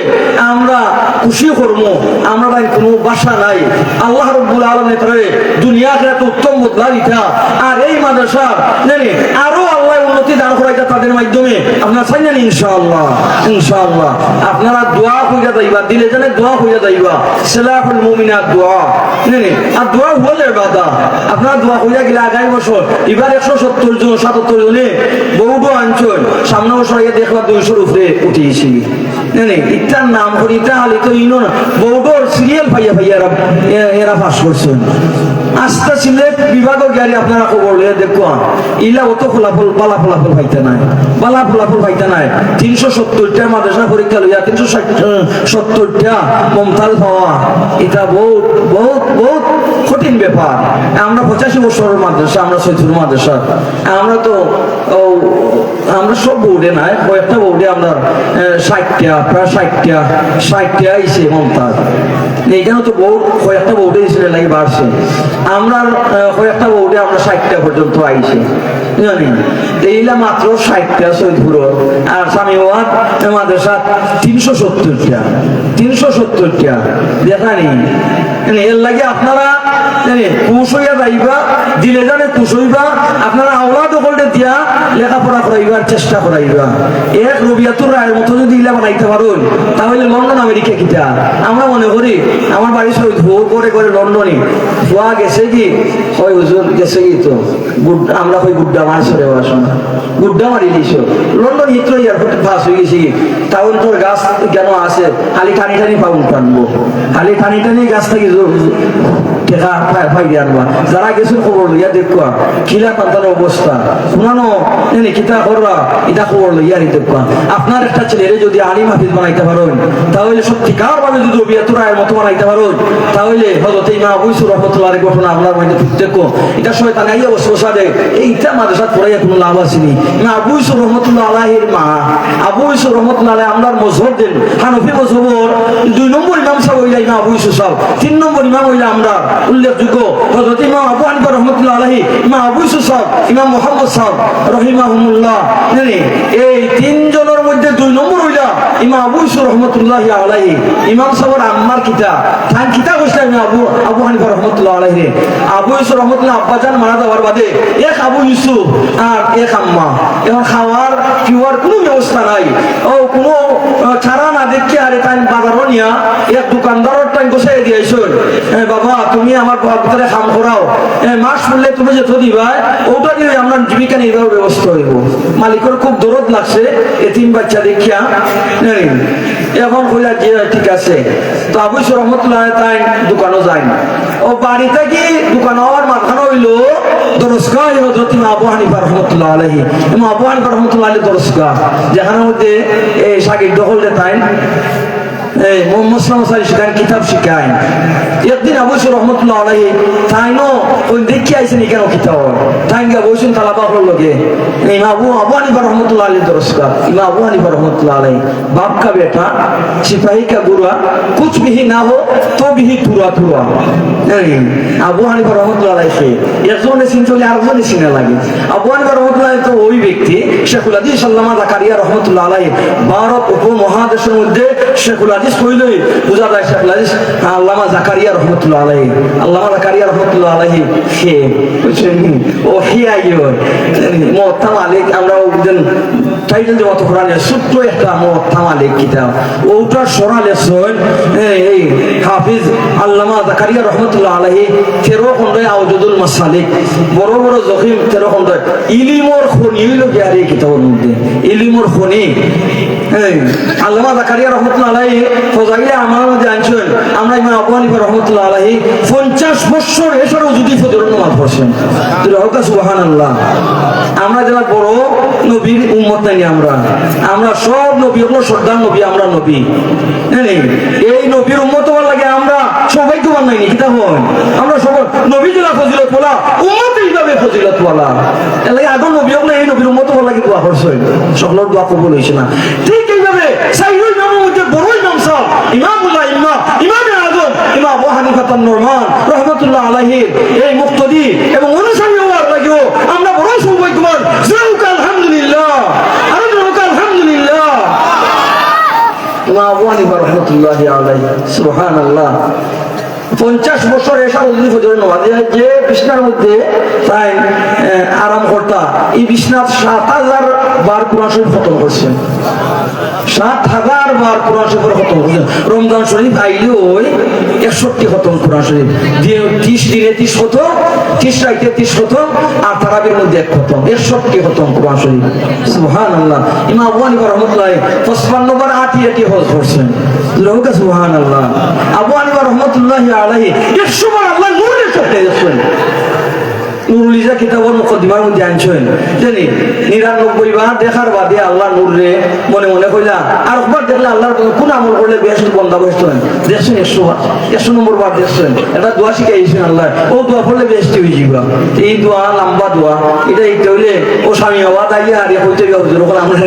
Speaker 1: আমরা খুশি করবো, আমরা তাই কোনো ভাষা নাই। আল্লাহ রাব্বুল আলামিন তারে দুনিয়া আখিরাত উত্তম বদলা দিতা, আর এই মাদ্রাসা জানি আরো আল্লাহ উন্নতি দান করাইতা তাদের মাধ্যমে। আপনারা চাই জানি ইনশাআল্লাহ, ইনশাআল্লাহ আপনারা দোয়া হইয়া যাইবা, দিলে জানে দোয়া হইয়া যাইবা। সালাহুল মুমিনাত দোয়া জানি, আর দোয়া হল ইবাদত। আপনারা দোয়া হইয়া গেলে আগামী বছর এবার 170 জন 77 জনে বহু অঞ্চল সামনে বছর আগে দেখবা 200 উপরে উঠিয়েছি জানি। ইটার নাম করি ইটা আলি তো ইনো বহুর সিরিয়াল পাইয়া এরা পাস করছেন। আস্তে সিলেট বিভাগও গিয়ে আপনারা খবর লিয়ে দেখো ইলা অত ফলাফল বালা ফলাফল পাইতে নাই, বালা ফলাফল পাইতে নাই। 370টা মাদ্রাসা পরীক্ষা লইয়া 370টা মমতাজ পাওয়া এটা বহুত বহুত বহুত কঠিন ব্যাপার। আমরা 85 বছরের মাদ্রাসা, আমরা 70 মাদ্রাসা, আমরা তো আমরা সব বোর্ডে নাই, কয়েকটা বোর্ডে আমরা 60টা প্রায় 60টা আইছে মমতাজ। এইখানে তো বোর্ড কয়েকটা বোর্ডে ছিল লাগে বাড়ছে, আমরা কয়েকটা বোর্ডে আমরা 60টা পর্যন্ত আইছে জানি। এইলা মাত্র 60টা সৈয়দপুর, আর স্বামীওয়াদ মাদ্রাসা 370টা দেখানি। এর লাগে আপনারা খুশ হইয়া যাইবা, দিলে জানে খুশ হইবা। আপনারা আওলাদ ওকলটা দিয়া লেখাপড়া করাইবার চেষ্টা করাইবা। এক রবিয়াতুর রায়ের মতো যদি ইলা বানাইতে পারুন, তাহলে লন্ডন আমেরিকা কিটা। আমরা মনে করি আমার বাড়ি করে করে লন্ডনে ফুয়া গেছে কি ওই হুজুর গেছে কি তো আমরা ওই গুড্ডা মারছরে আসো না, গুড্ডা মারি দিছ লন্ডন হিত্র এয়ারপোর্টে পাস হয়ে গেছি কি তাহলে তোর গাছ কেন আছে, খালি টানি টানি পাউন টানবো, খালি টানি টানি গাছ থেকে টেকা পাই দিয়ে আনবা। যারা গেছে খবর লইয়া দেখবা কিলা কান্তার অবস্থা শুনানো কিতা করবা, এটা খবর লইয়া দেখবা। আপনার একটা ছেলেরে যদি আলিম হাফিজ বানাইতে পারেন, তাহলে সত্যিকার ভাবে যদি রবিয়াতুর রায়ের মতো বানাইতে পারেন, তাহলে হযরত ইমাম আবু ইউসুফ রাহমাতুল্লাহি আলাইহি ঘটনা আপনার মধ্যে দেখো। এটা শয়তান আইয়া ওয়াসওয়াসা দেয়, এইটা মাদ্রাসা পড়াইয়া কোনো লাভ আসেনি। আবু ইউসুফ রাহমাতুল্লাহি আলাইহির মা আবু ইউসুফ রাহমাতুল্লাহি আলাইহি আমরার মযহব দেন হানফি মযহবর 2 নম্বর ইমাম সাহেব হইলা ইমাম আবু ইউসুফ সাহেব, 3 নম্বর ইমাম হইলা আমরা উল্লেখযোগ্য হযরত ইমাম আবু হানিফা রাহমাতুল্লাহি আলাইহি, ইমাম আবু ইউসুফ সাহেব, ইমাম মুহাম্মদ সাহেব রাহিমাহুমুল্লাহ। এই 3 জনের মধ্যে 2 নম্বর হইলা ইমাম আবু ইউসুফ রাহমাতুল্লাহি আলাইহি। ইমাম সাহেবের আম্মার কিতা থান কিতা কইছিলেন আবু হানিফা রাহমাতুল্লাহি আলাইহি। আবু ইউসুফ রাহমাতুল্লাহ আব্বাজান মারা যাওয়ার বাদে এক আবু ইউসুফ আর এক আম্মা, এখন খাওয়ার পিওয়ার কোনো ব্যবস্থা নাই, ও কোনো ছাড়া না দেখে আর তাই বাজারও নিয়া এক দোকানদারের টাইম পয়সা দিয়েছো, বাবা তুমি আমার ভিতরে কাম করাও, মাস পড়লে তুমি যেত দিবা, ওটা দিয়ে আমরা জীবিকা নির্বাহ ব্যবস্থা হইব। মালিকের খুব দরদ লাগছে এতিম বাচ্চা দেখিয়া, এখন কইলা যে ঠিক আছে। তো আবু ইউসুফ রহমতুল্লাহ তাই দোকানও যায় না, ও বাড়িতে কি দোকান হওয়ার মাঝখানে হইলো দরসগাহ হযরত ইমাম আবু হানিফা রাহমাতুল্লাহ আলাইহি। ইমাম আবু হানিফা রাহমাতুল্লাহ আলাইহি দরসগাহ, যেখানের মধ্যে এই শাগির্দ হলে তাই কিতাব শিখায়। একদিন আবু ইউসুফ রহমতুল্লাহ আলাইহি তাই ওই দেখি আইসেন কেন কিতাব তাই গা বসুন তালাবা করলোকে ইমাম আবু হানিফা রহমতুল্লাহ আলাইহি দরসগাহ। ইমাম আবু হানিফা রহমতুল্লাহ আলাইহি बाप का बेटा सिपाही का गुरुआ कुछ भी ना हो तो भी तुरा तुरा। আবু হানিফা রহমতুল্লাহ আলাইহি একজনে চিনতে হলে আরেকজনে চিনা লাগে। আবু হানিফা রহমতুল্লাহ তো ওই ব্যক্তি শেখুল হাদিস আল্লামা জাকারিয়া রহমতুল্লাহ আলাইহি ভারত উপমহাদেশের মধ্যে শেখুল হাদিস কইলই বুঝা যায় শেখুল হাদিস আল্লামা জাকারিয়া রহমতুল্লাহ আলাইহি। আল্লামা জাকারিয়া রহমতুল্লাহ আলাইহি সে ও হিয়াইও মুওয়াত্তা মালিক, আমরা ওদিন টাইটেল যে অত কোরআনের ছোট্ট একটা মুওয়াত্তা মালিক কিতাব ওটা সরালে সন এই হাফিজ আল্লামা জাকারিয়া রহমতুল্লাহ আলাইহি 13 খণ্ডে আউজুদুল মাসালিক বড় বড় জখিম 13 খণ্ডে ইলমর খনি হইলো কি আর এই কিতাবের মধ্যে ইলমর খনি। আল্লামা জাকারিয়া রহমতুল্লাহ আলাইহি ফজাইলে আমার মধ্যে আনছেন আমরা ইমাম আবু হানিফা রহমতুল্লাহ আলাইহি 50 বছর এছাড়াও যদি ফজরের নামাজ পড়ছেন সুবহানাল্লাহ। আমরা যারা বড় নবীর উম্মত নাই, আমরা সব নবী হলো সর্দার নবী, আমরা নবী এই নবীর উম্মত হওয়ার লাগে আমরা সবাই তো নাই নি কিতাব আমরা সবাই নবী যারা ফজিলত বলা উম্মত এইভাবে ফজিলত বলা এর লাগে আগর নবী হলো এই নবীর উম্মত হওয়ার লাগে দোয়া করছেন, সকলের দোয়া কবুল হইছে না। ঠিক এইভাবে সাইয়্যিদুল ইমামের মধ্যে বড় ইমাম সাহেব ইমামুল্লাহ ইমামে আযম ইমাম আবু হানিফা আন-নুরমান রাহমাতুল্লাহ আলাইহি এই মুক্তদি এবং অনুসারী হওয়ার লাগেও আমরা বড় সৌভাগ্যবান। আলহামদুলিল্লাহ আলহামদুলিল্লাহ। ইমাম আবু হানিফা রাহমাতুল্লাহ আলাইহি সুবহানাল্লাহ 50 বছর এসা উদ্দি ফজরের নামাজ যে বিছনার মধ্যে তাই আরাম করতা, এই বিছনাত 7000 বার কোরআন শরীফ খতম করছেন, 7000 বার কোরআন শরীফ খতম করছেন। রমজান শরীফ আইলে ওই 61 খতম কোরআন শরীফ দিয়ে 30 দিনে 30 খতম, 30 রাতে 30 খতম, আর তারাবির মধ্যে 1 খতম, 61 খতম কোরআন শরীফ সুবহানাল্লাহ। ইমাম আবু হানিফা রাহমাতুল্লাহ 55 বার আটি হজ করছেন সুবহানাল্লাহ। আবু হানিফা রাহমাতুল্লাহ আলাইহি 100 বার আল্লাহ নূরের চোখে দেখছেন। নুরুল ইজা কিতাবের মুকদ্দিমার মধ্যে আনছেন জানি 99 বার দেখার বাদে আল্লাহ নূর রে মনে মনে কইলা আর একবার দেখলে আল্লাহর কোন আমল করলে বেহেশত বন্ধা বসতেন দেখছেন 100 নম্বর বার দেখছেন। এটা দোয়া শিখাইছেন আল্লাহ, ও দোয়া পড়লে বেহেশত হয়ে যাবে। এই দোয়া লম্বা দোয়া, এটা এইটা হইলে ও স্বামী হওয়া দাইয়া আর হইতে হুজুর যখন আমরা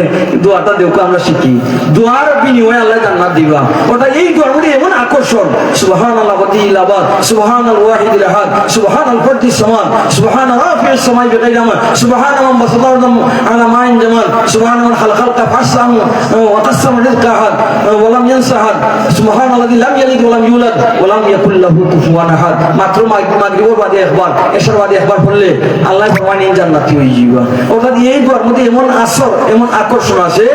Speaker 1: দোয়াটা দেউকে আমরা শিখি, দোয়ার বিনিময়ে আল্লাহ জান্নাত দিবা। ওটা এই দোয়ার মধ্যে এমন আকর্ষণ সুবহানাল্লাহ ওয়াতিল আবাদ সুবহানাল ওয়াহিদুল আহাদ সুবহানাল ফারদিস সামাদ سبحان رافع السماء بغير عمل سبحان من بسط الارض على ماء جمال سبحان من خلق فحسن وقسم الرزق احد ولم ينس احد سبحان الذي لم يلد ولم يولد ولم يكن له كفوا احد। মাত্র মাগরিবের বাদে একবার এশার বাদে একবার পড়লে আল্লাহ ফরমান জান্নাতি হয়ে যাবে। অর্থাৎ এই দোয়ার মধ্যে এমন আসর এমন আকর্ষণ আছে,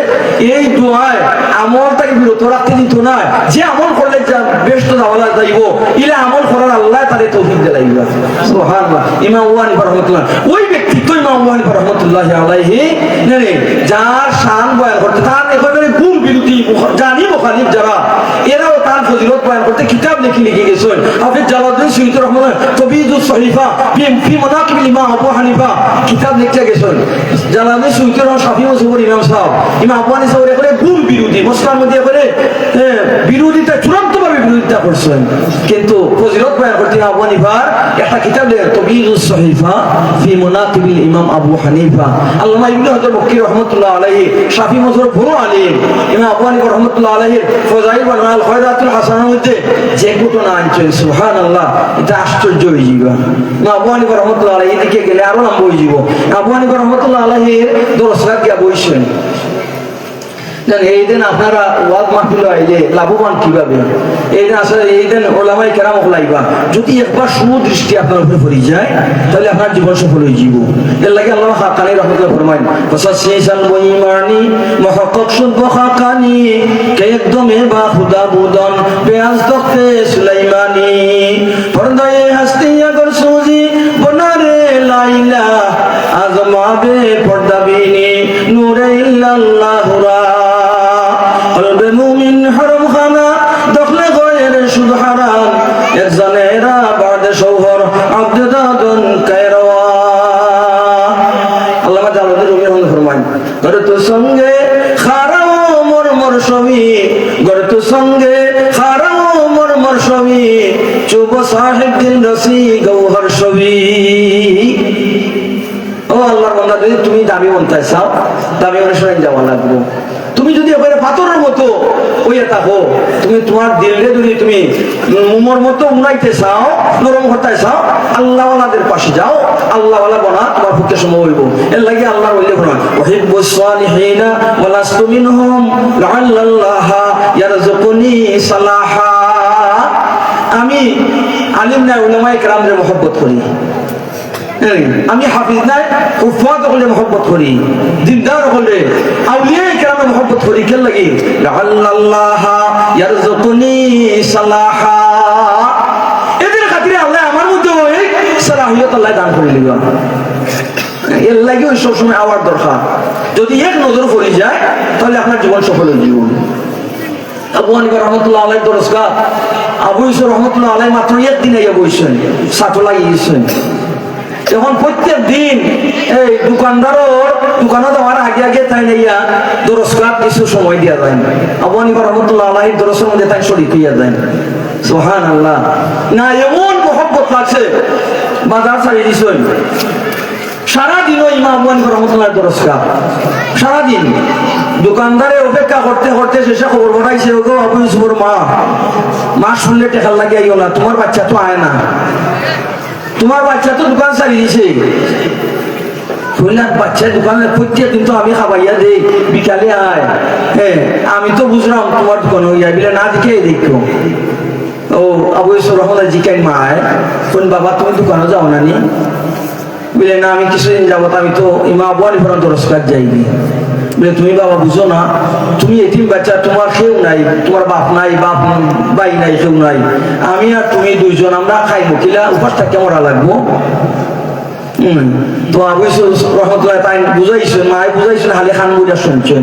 Speaker 1: এই দোয়ায় আমলটাকে বিরত রাখতে দিত না, যে আমল করলে বেশ তো যাওয়া যাইব ইলা আমল করার আল্লাহ তারে তৌফিক দিলাইবা সুবহানাল্লাহ। ইমাম আবু হানিফা রাহমাতুল্লাহ ওই ব্যক্তি তো ইমাম আবু হানিফা রাহমাতুল্লাহ আলাইহি যার শান বয়ান করতে তার একেবারে গুণ বিরোধী জানি মুখালিফ যারা এরাও তার ফজিলত বয়ান করতে কিতাব লিখে গেছেন। হাফিজ জালালউদ্দিন সুয়ুতী রাহমাতুল্লাহ তাবিজুস সহিফা ফি মানাকিবিল ইমাম আবু হানিফা কিতাব লিখতে গেছেন। জালালউদ্দিন সুয়ুতী রাহমাতুল্লাহ শাফি মাযহাবের ইমাম সাহেব ইমাম আবু হানিফা একেবারে গুণ বিরোধী মুসলমান মধ্যে একেবারে বিরোধিতা চূড়ান্তভাবে বিরোধিতা করছেন, কিন্তু ফজিলত বয়ান করতে আবু হানিফার একটা কিতাব লিখে তাবিজুস সহিফা ফি মানাকিবিল ইমাম আবু হানিফা। আল্লামা ইবনে হাজার মক্কি রাহমাতুল্লাহ আলাইহি শাফি মাযহাবের বড় আলেম ইমাম আবু হানিফা রাহমাতুল্লাহ আলাইহি ফজাইল ওয়াল মাল খায়রাতুল হাসানার মধ্যে যে ঘটনা আনছেন সুবহানাল্লাহ, এটা আশ্চর্য হয়ে যাবে। ইমাম আবু হানিফা রাহমাতুল্লাহ আলাইহি দিকে গেলে আরো লম্বা হয়ে যাব। আবু হানিফা রাহমাতুল্লাহ আলাইহির দরসগাহ গিয়া বইছেন এই দিন আপনারা ওয়াজ মাহফিল আইলে লাভবান কিভাবে, এই দিন আসলে এই দিন ওলামাই কেরাম লাইবা যদি একবার সুদৃষ্টি আপনার উপরে পড়ে যায় তাহলে আপনার জীবন সফল হয়ে যাব। এর লাগে আল্লাহ হাকানি রহমতুল্লাহ ফরমাইন ফাসাসিসান বইমানি মুহাক্কাক শুদ বখাকানি কে একদমে বা খুদা বুদন বেয়াজ দখতে সুলাইমানি পর্দায়ে হস্তি আগর সুজি বনারে লাইলা আজমাবে পর্দা বিনি নূরে ইল্লাল্লাহু রা কলবে মুমিন হারাম খানা দখলে গয়ের সুদ হারাম এক জানেরা বাদে শৌহর আব্দে দাদন কায়রওয়া। আল্লামা জালালুদ্দিন রুমি রহমান ফরমান গরে তো সঙ্গে খারাও মোর মোর ছবি, গরে তো সঙ্গে খারাও মোর মোর ছবি চুব সাহেব দিন রসি গৌহর ছবি। ও আল্লাহর বান্দা, যদি তুমি দাবি বলতে চাও দাবি অনুসারে যাওয়া লাগবো। তুমি যদি এবারে পাথরের মতো হইয়া থাকো, তুমি তোমার দিলে যদি তুমি মোমর মতো উনাইতে চাও, নরম করতে চাও, আল্লাহওয়ালাদের পাশে যাও, আল্লাহওয়ালা বনা তোমার পক্ষে সময় হইব। এর লাগে আল্লাহ বললে বলা ওয়াহিব্বুস সালিহিনা ওয়া লাস্তু মিনহুম লাআল্লাল্লাহা ইয়ারযুকুনি সালাহা। আমি আলিম না উলামায়ে কেরামদের মহব্বত করি, আমি হাফিজ নাই হুফাজ হলে মহব্বত করি, দিনদার হলে আউলিয়া কেরামে মহব্বত করি। কেন লাগি লাআল্লাল্লাহ ইয়ারযুকুনি সালাহা, এদের খাতিরে আল্লাহ আমার মধ্যে ওই সালাহিয়ত আল্লাহ দান করে দিবা। এর লাগে ওই সবসময় আওয়ার দরকার। যদি এক নজর পড়ে যায় তাহলে আপনার জীবন সফল হয়ে জীবন। আবু হানিফা রহমতুল্লাহ আলাইহি দরসগা আবু ইউসুফ রহমতুল্লাহ আলাইহি মাত্র একদিন আইয়া বইছেন, ছাত্র লাগিয়েছেন। এখন প্রত্যেক দিন এই দোকানে দেওয়ার আগে আগে তাই নাইয়া দরসগাত কিছু সময় দিয়া যায়। আবু হানিফা রহমতুল্লাহ আলাইহি দরসের মধ্যে তাই শরীক হইয়া যায়। সুবহানাল্লাহ। না এমন মহব্বত লাগছে বাজার ছাড়িয়ে দিছেন। সারাদিনও ইমাম আবু হানিফা রহমতুল্লাহ দরসগা সারাদিন দোকানদারে অপেক্ষা করতে করতে শেষে খবর পাঠাইছে, ওগো আবু ইউসুফের মা শুনলে টেকার লাগে আইও না, তোমার বাচ্চা তো আয় না, তোমার বাচ্চা তো দোকান ছাড়ি দিছে। বাচ্চা দোকানে প্রত্যেক দিন তো আমি খাবাইয়া দেই, বিকালে আয়। হ্যাঁ আমি তো বুঝলাম তোমার দোকান হইয়া বিলে না দেখে দেখো। ও আবু ইউসুফ রহমান জিকাই মায় কোন বাবা তুমি দোকানে যাও না নি? বলে না আমি কিছুদিন যাবো, আমি তো ইমা আবু হানিফা দরসগাত যাইনি। বলে তুমি বাবা বুঝো না, তুমি এতিম বাচ্চা, তোমার কেউ নাই, তোমার বাপ নাই, বাপ ভাই নাই, কেউ নাই, আমি আর তুমি দুইজন আমরা খাই মুখিলা উপাস থাকতে মরা লাগবো। তো আবু ইউসুফ রহমতুল্লাহ তাই বুঝাইছেন, মায় বুঝাইছেন, হালে খান বুঝা শুনছেন।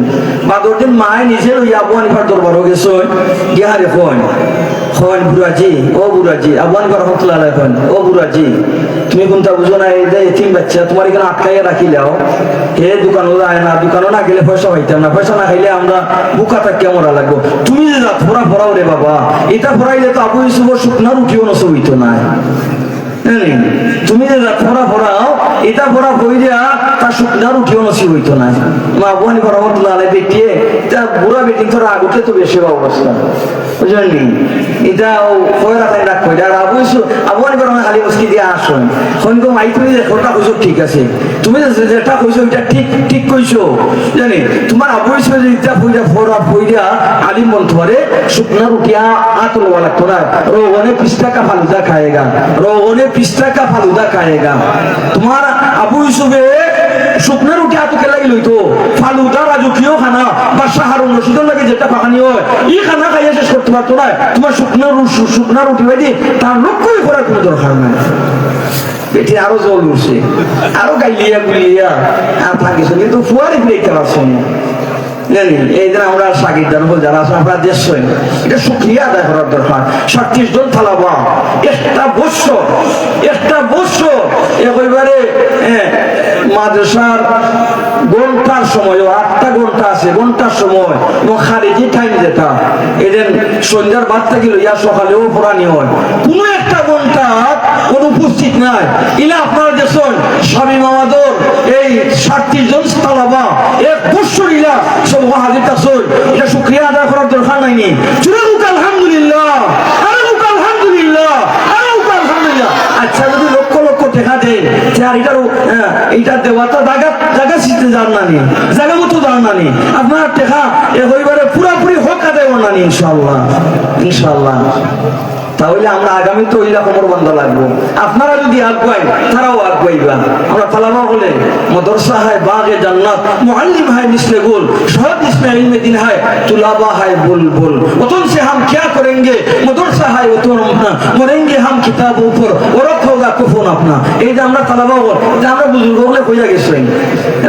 Speaker 1: বাদর দিন মায় নিজে ওই আবু হানিফার দরবারও গেছে, গিয়ারে ফোন হন বুড়াজি, ও বুড়াজি, আবু হানিফা রহমতুল্লাহ আলাইহি হন, ও বুড়াজি তুমি কোনটা বুঝো না, এই যে এতিম বাচ্চা তোমার এখানে আটকাইয়া রাখিলাও, হে দোকানও যায় না, দোকানও না গেলে পয়সা পাইতাম না, পয়সা না খাইলে আমরা বুকা থাকতে মরা লাগবো। তুমি যে যা ফোরা ফোরাও রে বাবা, এটা ফোরাইলে তো আবু ইউসুফের শুকনার উঠিও নষ্ট হইতো না। তুমি যে ফোরা ফোরাও এটা ফোরা ফই দিয়া তার শুকনার উঠিও নসিব হইতো না। আবু হানিফা রহমতুল্লাহ আলাইহি দেখিয়ে তা বুড়া বেটি তোর আগুতে তো বেশি অবস্থা বুঝলেন। এটা ফয়রা তাই রাখ কইরা আবু হানিফা রহমান খালি মুস্কি দিয়ে আসুন হইন মাই তুমি যে ফোরটা কইছো ঠিক আছে, তুমি যেটা কইছো এটা ঠিক কইছো জানি। তোমার আবু ইউসুফ যে ইটা ফইরা ফোরা ফইরা আলিম বলতে পারে শুকনার উঠিয়া আতল ওয়ালা তোরা রোগনে 20 টাকা ফালুদা খায়েগা, রোগনে 20 টাকা ফালুদা খায়েগা। তোমার আবু ইউসুফে শুকনার রুটি হাতে খেলাই লইতো, ফালুদা রাজকীয় খানা বা সাহারুন রশিদের লাগে যেটা পাকানি হয় ই খানা খাইয়া শেষ করতে পারতো না। তোমার শুকনার রুটি বাইদি তার লক্ষ্যই করার কোনো দরকার নাই। বেটি আরো জল উঠছে, আরো গাইলিয়া গুলিয়া আর থাকিস, কিন্তু ফুয়ারি ফিরে পারছো না। এই দিন আমরা সাকিদার উপর যারা আছে আমরা দেশ এটা শুক্রিয়া আদায় করার দরকার। 37 জন থালাবা একটা বৎসর একেবারে মাদ্রাসার ঘন্টার সময় 8টা ঘন্টা আছে, ঘন্টার সময় এবং খারিজি টাইম যেটা এদের সন্ধ্যার বাদ থেকে লইয়া সকালেও পড়ানি হয়, কোনো একটা ঘন্টা কোন উপস্থিত নাই। ইলা আপনারা দেখছেন স্বামী মামাদর এই 37 জন তালাবা এক বৎসর ইলা সব হাজির থাকছেন, এটা শুকরিয়া আদায় করার দরকার নাইনি। আলহামদুলিল্লাহ, আলহামদুলিল্লাহ, আলহামদুলিল্লাহ। আচ্ছা যদি লক্ষ লক্ষ টাকা দেয় আর এটার এইটা দেওয়াটা জায়গা যান নানি জায়গা মতো যান নানি আপনার টেকা এবারে পুরাপুরি হক আদায় নানি ইনশাআল্লাহ ইনশাআল্লাহ। তাহলে আমরা আগামী তো ওইলা কোমর বন্ধ লাগবো। আপনারা যদি আগুয়াই তারাও আগুয়াইবা। আমরা তালাবা বলে মদরসা হায় বাগে জান্নাত মুআল্লিম হায় মিসলে গুল শহদ ইসমে ইলমে দিন হায় তুলাবা হায় বুলবুল वतन से हम क्या करेंगे मदरसा है वतन अपना मरेंगे हम किताब ऊपर और रखोगा कफन अपना। এই যে আমরা তালাবা বল যে আমরা বুজুর্গ বলে কইয়া গেছেন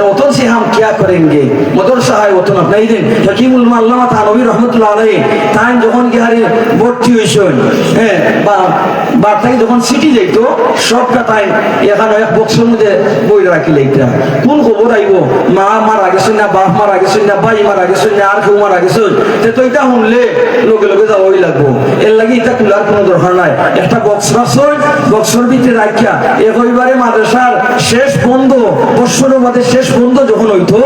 Speaker 1: वतन से हम क्या करेंगे मदरसा है वतन अपना। এই দিন হাকিমুল আল্লামা থানভী রাহমাতুল্লাহ আলাইহি তাই যখন গিহারি ভর্তি হইছেন বা তাই যখন সিটি যাইতো সবটা তাই এখানে এক বক্সের মধ্যে বই রাখি লাইতা কোন খবর আইব মা মারা গেছেন না বাপ মারা গেছেন না ভাই মারা গেছেন না আর কেউ মারা গেছেন তো এটা শুনলে লগে লগে যাওয়াই লাগবো। এর লাগে এটা তোলার কোনো দরকার নাই। একটা বক্স রাখছেন বক্সের ভিতরে রাখিয়া এবারে মাদ্রাসার শেষ বন্ধ বৎসরের মধ্যে শেষ বন্ধ যখন হইতো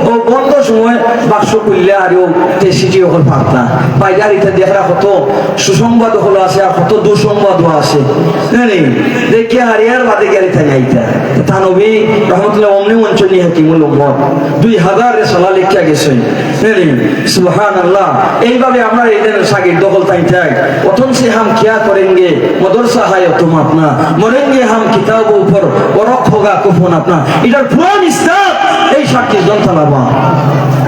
Speaker 1: ও বন্ধ সময় বাক্স খুললে আর সিটি ওখান পারতা বাইরে আর এটা দেখা কত সুসংবাদ হলো আছে আর কত দুঃসংবাদও আছে দেখে আর এর বাদে গেলে তাই আইতা থানভী রহমতুল্লাহ অমনি অঞ্চলী হাকিমুল উম্মত 2000 সালা লিখিয়া গেছেন সুবহানাল্লাহ। এইভাবে আমরা এদের সাগির দখল তাই চাই वतन से हम क्या करेंगे मदरसा है तुम अपना मरेंगे हम किताब ऊपर और रखोगा कफन अपना। এটার পুরান ইসলাম এই 37 জন তালাবা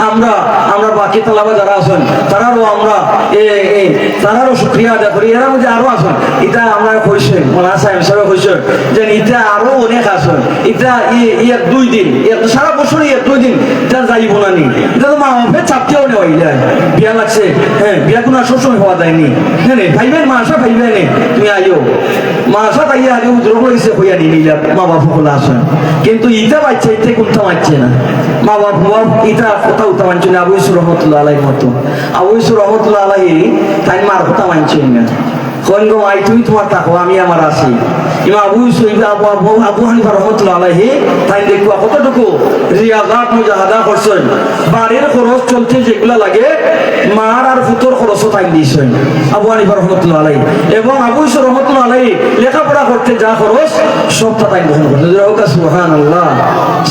Speaker 1: আমরা আমরা বাকি তালাবা যারা আছেন তারারও আমরা তারারও শুকরিয়া আদায় করি। এরা মধ্যে আরো আছেন এটা আমরা কইছেন মোলা সাহেব সাহেব কইছেন যে এটা আরো অনেক আছেন এটা এর 2 দিন সারা বছর এর 2 দিন এটা যাইব না নি এটা তো মা বাপের চাপতেও নেই হইলে বিয়া লাগছে বিয়া কোনো সবসময় হওয়া যায়নি ভাইবেন মা আসা ভাইবেন তুমি আইও মা আসা তাই আগে উদ্রোগ হয়েছে হইয়া নিলা মা বাপ সকলে আসেন কিন্তু ইটা বাচ্চা ইতে কোনটা মানছে না মা বাপ ইটা কথা উঠা মানছে না। আবু ইউসুফ রহমতুল্লাহ আলাইহির মতো আবু ইউসুফ রহমতুল্লাহ আলাইহি তাই মার কথা মানছেন না কোন গো আই তুমি তোমার তাকো আমি আমার আছি। ইমাম আবু ইউসুফ আবু হানিফা রহমতুল্লাহ আলাইহি তাই দেখো কতটুকু রিয়াজাত মুজাহাদা করছেন বাড়ির খরচ চলতে যেগুলা লাগে মার আর ফুতর খরচও তাই দিয়েছেন আবু হানিফা রহমতুল্লাহ আলাইহি এবং আবু ইউসুফ রহমতুল্লাহ আলাইহি লেখাপড়া করতে যা খরচ সবটা তাই বহন করতেন। সুবহানাল্লাহ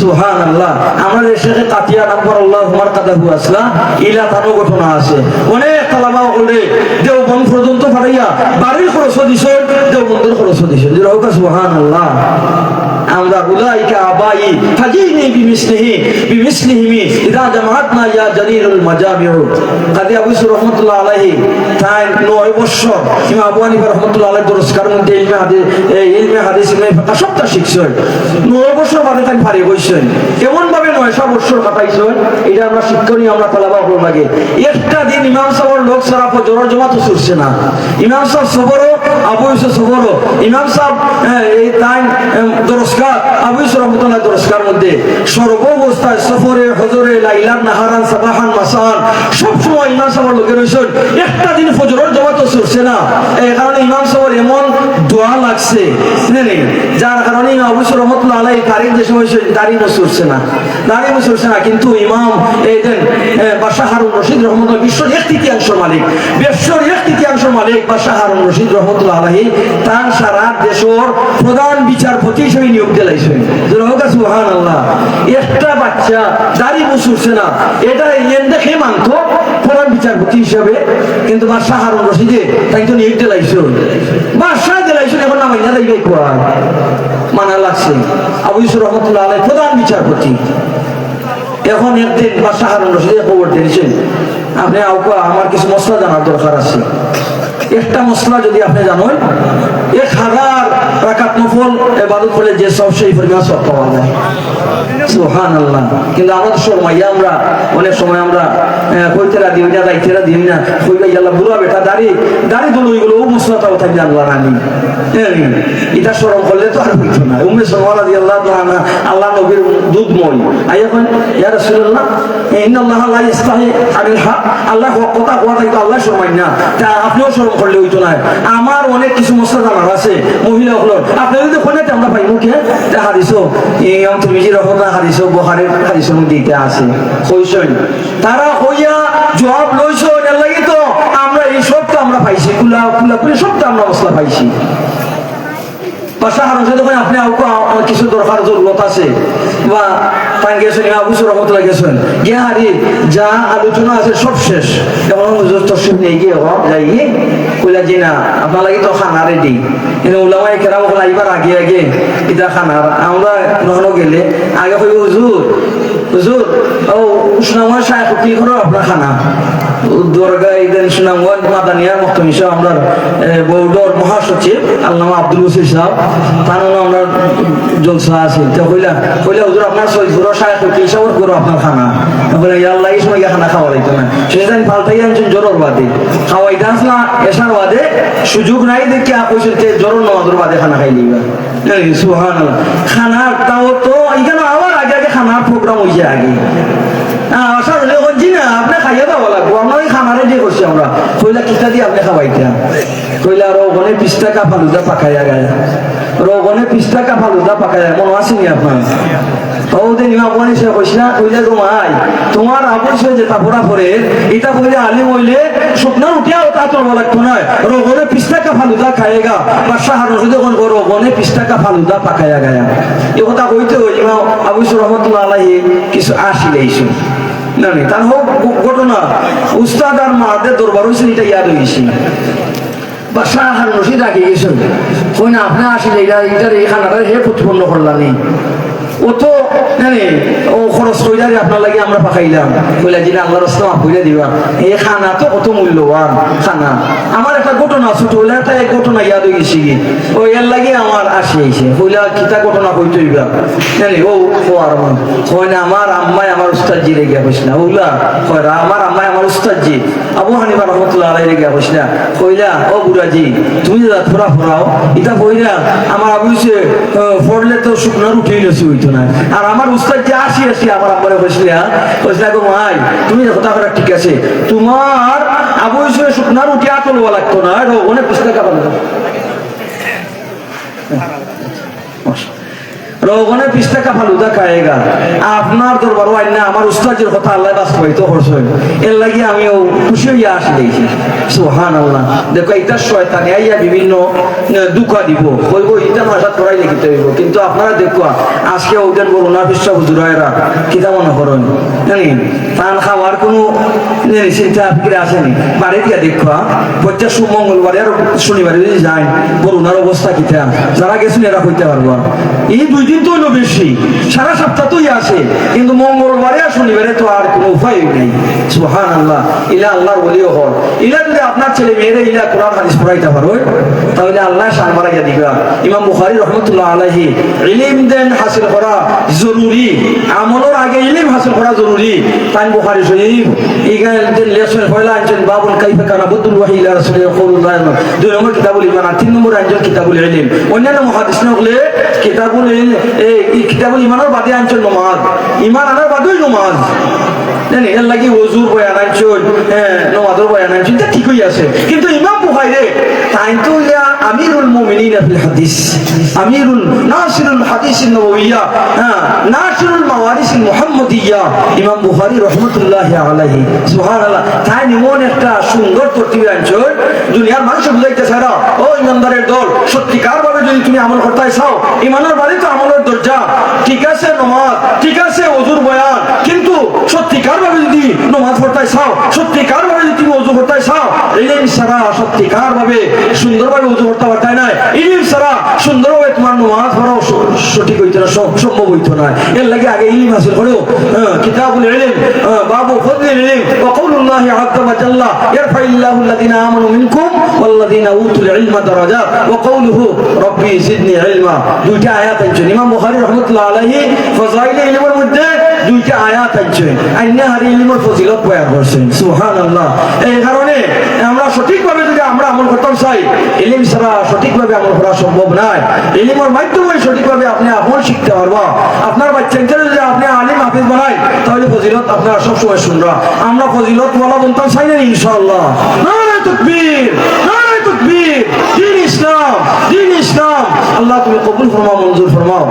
Speaker 1: সুবহানাল্লাহ। আমাদের শেখে কাতিয়া নাম্বার আল্লাহ হুমার কাদাহু আসলা ইলা তানো ঘটনা আছে অনেক তালাবা হলে দেওবন্দ পর্যন্ত পাঠাইয়া বাড়ির খরচ দিছেন দেওবন্দের খরচ দিছেন। সুবহানাল্লাহ। আমরা উলাইকা আবাই ফাজিনি বিমিসলিহি ইদা জামাআতনা ইয়া জালিলুল মাজামিউ। কাদি আবু ইউসুফ রাহমাতুল্লাহ আলাইহি তাই 9 বছর ইমাম আবু হানিফা রাহমাতুল্লাহ আলাইহি দরসকার মধ্যে ইলমে হাদিস ইলমে ফিকহ সবটা শিখছেন 9 বছর বাদে তাই ফারিগ হইছেন। কেমন ভাবে 900 বছর কাটাইছেন এটা আমরা শিক্ষণীয় আমরা তালাবা করব লাগে। একটা দিন ইমাম সাহেবের লোক সারা ফজরের জামাত ছুটছে না ইমাম সাহেব সবরও আবু ইউসুফ সবরও ইমাম সাহেব এই তাই দরসকার আবু ইউসুফ রহমতুল্লাহ দরসকার মধ্যে সর্ব অবস্থায় সফরে হজরে লাইলান নাহারান সাবাহান মাসান সব সময় ইমাম সাহেবের লোকে রইছেন। একটা দিন ফজরের জামাত ছুটছে না এই কারণে ইমাম সাহেবের এমন দোয়া লাগছে যার কারণে আবু ইউসুফ রহমতুল্লাহ আলাইহি তারিখ যে সময় দাঁড়িয়ে ছুটছে না কিন্তু ইমাম এই দেন বাদশাহ হারুন রশিদ রহমতুল্লাহ বিশ্বর 1/3 মালিক বিশ্বর 1/3 মালিক বাদশাহ হারুন রশিদ রহমতুল্লাহ আলাইহি তার সারা দেশের প্রধান বিচারপতি হিসেবে নিয়োগ দিলাইছেন। সুবহানাল্লাহ। একটা বাচ্চা দাড়ি বসুরছে না এটা ইয়েন দেখে মানতো প্রধান বিচারপতি হিসেবে কিন্তু বাদশাহ হারুন রশিদে তাই তো নিয়োগ দিলাইছেন বাদশাহ দিলাইছেন এখন না মাইনা যাইবে কোয়া মানা লাগছে আবু ইউসুফ রহমতুল্লাহ আলাইহি প্রধান বিচারপতি। এখন একদিন বাদশাহ হারুন রশিদে খবর দিয়েছেন আপনি আমার কিছু মশলা জানার দরকার আছে। একটা মশলা যদি আপনি জানেন 1000 রাকাত নফল ইবাদত করলে যে সব সেই পরিমাণ সব পাওয়া যায়। সুবহানাল্লাহ। কিন্তু আমাদের সময় আমরা অনেক সময় আমরা কইতেরা দিই না দাইতেরা দিই না কইবা আল্লাহ বুড়া বেটা দাড়ি দুলো এগুলো ও মশলাটাও থাকবে আল্লাহ রানি এটা শরম করলে তো আর হইতো না। উম্মে সালমা রাদিয়াল্লাহু তাআলা আল্লাহ নবীর দুধময় আইয়াখন ইয়া রাসূলুল্লাহ ইন্নাল্লাহ লা ইস্তাহি আনিল হক আল্লাহ কথা কথা আল্লাহ শরমাই না তা আপনিও শরম করলে হইতো না। আমার অনেক কিছু মশলা জানার আছে মহিলা হলো আপনি যদি ফোনে আমরা পাইব কে হাদিসও ইমাম তিরমিজি রাহমাতুল্লাহ হাদিসও বুখারীর হাদিসের মধ্যে এটা আছে কইছেন তারা হইয়া জবাব লইছো এর লাগি তো আমরা এই সবটা আমরা পাইছি কুলা করে সবটা আমরা মশলা পাইছি। বাদশাহ হারুন রশিদ আপনি কিছু দরকার জরুরত আছে বা পান গেছেন আবু রহমতুল্লাহ গেছেন গিয়ে হারি যা আলোচনা আছে সব শেষ যেমন তসিফ নিয়ে গিয়ে যাই কইলা জি না আপনার লাগে তো খানা রেডি কিন্তু ওলামাই কেরাম হল এইবার আগে আগে এটা খানার আমরা গ্রহণ গেলে আগে কইব হুজুর হুজুর ও সুনামগঞ্জ শায়েখ কি করো আপনার খানা দরগা ইদেন সুনামগঞ্জ মাদানিয়ার মক্তম হিসাব আমরা বৌডর মহাসচিব আল্লামা আব্দুল বসির সাহেব তার আমরা জলসা আছে তো কইলা হুজুর আপনার সৈয়দপুর শায়েখ কি হিসাব করো আপনার খানা বলে আল্লাহ এই সময় খানা খাওয়া যাইতো না সেদিন পাল্টাই আনছেন জ্বরের বাদে খাওয়াই দাস না এসার বাদে সুযোগ নাই দেখে কইছেন জ্বরের নমাজের বাদে খানা খাই নিবা সুবহানাল্লাহ খানার তাও তো এখানে আবার আগে আগে খানার প্রোগ্রাম হয়েছে আগে আসার হলে হচ্ছি না আপনি খাইয়া দেওয়া লাগবো আমরা ওই খানারে দিয়ে করছি আমরা কইলা কিতা দিয়ে আপনি খাওয়াইতাম কইলা রোগনে 20 টাকা ফালুদা পাকাইয়া গায়া রোগনে 20 টাকা ফালুদা পাকাইয়া মনে আসেনি আপনার ওদের নিমা বনে সে কইসা কইলা তোমায় তোমার আবশ্যক যে তাপরা পরে এটা বলে আলিম হইলে শুকনা উঠিয়াও তা তোর লাগতো না রোগনে 20 টাকা ফালুদা খাইয়েগা বাদশাহ রশিদে কোন রোগনে 20 টাকা ফালুদা পাকাইয়া গায়া এই কথা কইতে হই ইমাম আবু রহমতুল্লাহ আলাইহি কিছু আসিলেইছো না নি তার হোক ঘটনা উস্তাদ আর মাদের দরবার হইছে এটা ইয়াদ হইছে বাদশাহ রশিদ আগে গেছেন কই না আপনি আসিলে এটা এই খানাটা হে প্রতিপন্ন করলানি ও তো জানে ও খরচ কইরা আপনার লাগে আমরা পাকাইলাম কইলা জিনা আল্লাহর রাস্তা মাফ কইরা দিবা এই খানা তো কত মূল্যবান খানা আমার একটা ঘটনা ছোটবেলা একটা এক ঘটনা ইয়াদ হয়ে গেছে কি ও এর লাগে আমার আসি আইছে কইলা কিতা ঘটনা কইতে হইবা জানি ও আর কই না আমার আম্মাই আমার উস্তাদ জি রেগিয়া কইছনা ওগুলা কইরা আমার আম্মাই আমার উস্তাদ জি আবু হানিফা রহমাতুল্লাহ আলাইহি রেগিয়া কইছনা কইলা ও বুড়াজি তুমি যা থোড়া ফোরাও এটা কইরা আমার আবু সে পড়লে তো শুকনা রুটি লসি হইতো না আর আমার উস্তাদ যে আসি আমার আব্বারে কইছিলা কইছলা গো ভাই তুমি কথা করা ঠিক আছে তোমার আবু ইসে শুকনা রুটি আতল বলা লাগতো না অনেক 20 টাকা পাবো রোগনে 20 টাকা ফালুদা খায়েগা আপনার দরবার হয় না আমার উস্তাদের কথা আল্লাহ বাস্তবায়িত করছেন এর লাগি আমিও খুশি হইয়া আসি দেখি সুবহানাল্লাহ দেখো এটা শয়তানে আইয়া বিভিন্ন দুঃখা দিব কইব এটা ভাষা করাই লিখিতে হইব কিন্তু আপনারা দেখো আজকে ওদের বড় না বিশ্ব হুজুরায়রা কিতা মনে করেন জানি পান খাওয়ার কোনো চিন্তা ফিরে আসেনি বাড়ি দিয়া দেখো প্রত্যেক মঙ্গলবারে আর শনিবারে যদি যায় করোনার অবস্থা কিতা যারা গেছেন এরা হইতে পারবো এই 2 দিন তো হইলো বেশি সারা সপ্তাহ তোই আসে কিন্তু মঙ্গলবারে আর শনিবারে তো আর কোনো উপায় নেই সুবহানাল্লাহ ইলা আল্লাহর ওলিও হল ইলা যদি আপনার ছেলে মেয়েরা ইলা কোরআন হাদিস পড়াইতে পারো তাহলে আল্লাহ শান বাড়াইয়া দিবা ইমাম বুখারী রাহমাতুল্লাহ আলাইহি ইলম দেন হাসিল করা জরুরি আমলের আগে ইলম হাসিল করা জরুরি তাই বুখারী শরীফ ইগাল দেন লেসন পয়লা আনছেন বাবুল কাইফা কানা বুদুল ওয়াহি ইলা রাসূলিল্লাহ কওলুল্লাহ 2 নম্বর কিতাবুল ঈমান 3 নম্বর আনছেন কিতাবুল ইলম অন্যান্য মুহাদ্দিস নকলে কিতাবুল এই কিতাবুল ঈমানের বাদে আনছেন নামাজ ঈমান আনার বাদেই নামাজ জানি এর লাগি ওযুর বয়ান আনছেন নামাজের বয়ান আনছেন তা ঠিকই আছে কিন্তু ইমাম বুখারী তাই তো ইয়া আমিরুল মুমিনিন ফিল হাদিস আমিরুল নাসিরুল হাদিস নবওয়িয়া নাসিরুল মাওয়ারিস মুহাম্মাদিয়া ইমাম বুখারী রাহমাতুল্লাহি আলাইহি সুবহানাল্লাহ তাই এমন একটা সুন্দর তরতিবে আনছেন দুনিয়ার মানুষ বুঝাইতে ছাড়া ও ইমানদারের দল সত্যিকার ভাবে যদি তুমি আমল করতে চাও ঈমানের বাড়ি তো আমলের দরজা ঠিক আছে নামাজ ঠিক আছে ওযুর বয়ান কিন্তু সত্যিকার ভাবে যদি নামাজ পড়তে চাও সত্যিকার ভাবে যদি তুমি ওযু করতে চাও ইলম ছাড়া সত্যিকার ভাবে সুন্দরভাবে ওযু করতে পারতে না ইলম ছাড়া সুন্দরভাবে তোমার নামাজ পড়াও সঠিক হইতো না সম্ভব হইতো না এর লাগে আগে ইলম হাসিল করো কিতাবুল ইলম বাবু ফাদলিল ইলম ওয়া কাউলুল্লাহি আযজা ওয়া জাল্লা ইয়ারফাইল্লাহু আল্লাযিনা আমানু মিনকুম ওয়াল্লাযিনা উতুল ইলমা দারাজাত ওয়া কাউলুহু রাব্বি জিদনি ইলমা দুইটা আয়াত আছে ইমাম বুখারী রাহমাতুল্লাহ আলাইহি ফাযাইল ইলমের মধ্যে দুইটা আয়াত আছে আইনা হারি ইলমের ফজিলত বয়ান করেছেন সুবহানাল্লাহ এই কারণে আমরা সঠিকভাবে যদি আমরা আমল করতে চাই ইলম ছাড়া সঠিকভাবে আমল করা সম্ভব নয় ইলমের মাধ্যমে সঠিকভাবে আপনি আমল শিখতে পারবা আপনার বাচ্চাকে যদি আপনি আলিম হাফেজ বানায় তাহলে ফজিলত আপনারা সব সময় শুনরা আমরা ফজিলত ওয়ালা বলতাম চাই না ইনশাআল্লাহ নারে তাকবীর নারে তাকবীর দিন ইসলাম আল্লাহ তুমি কবুল ফরমাও মঞ্জুর ফরমাও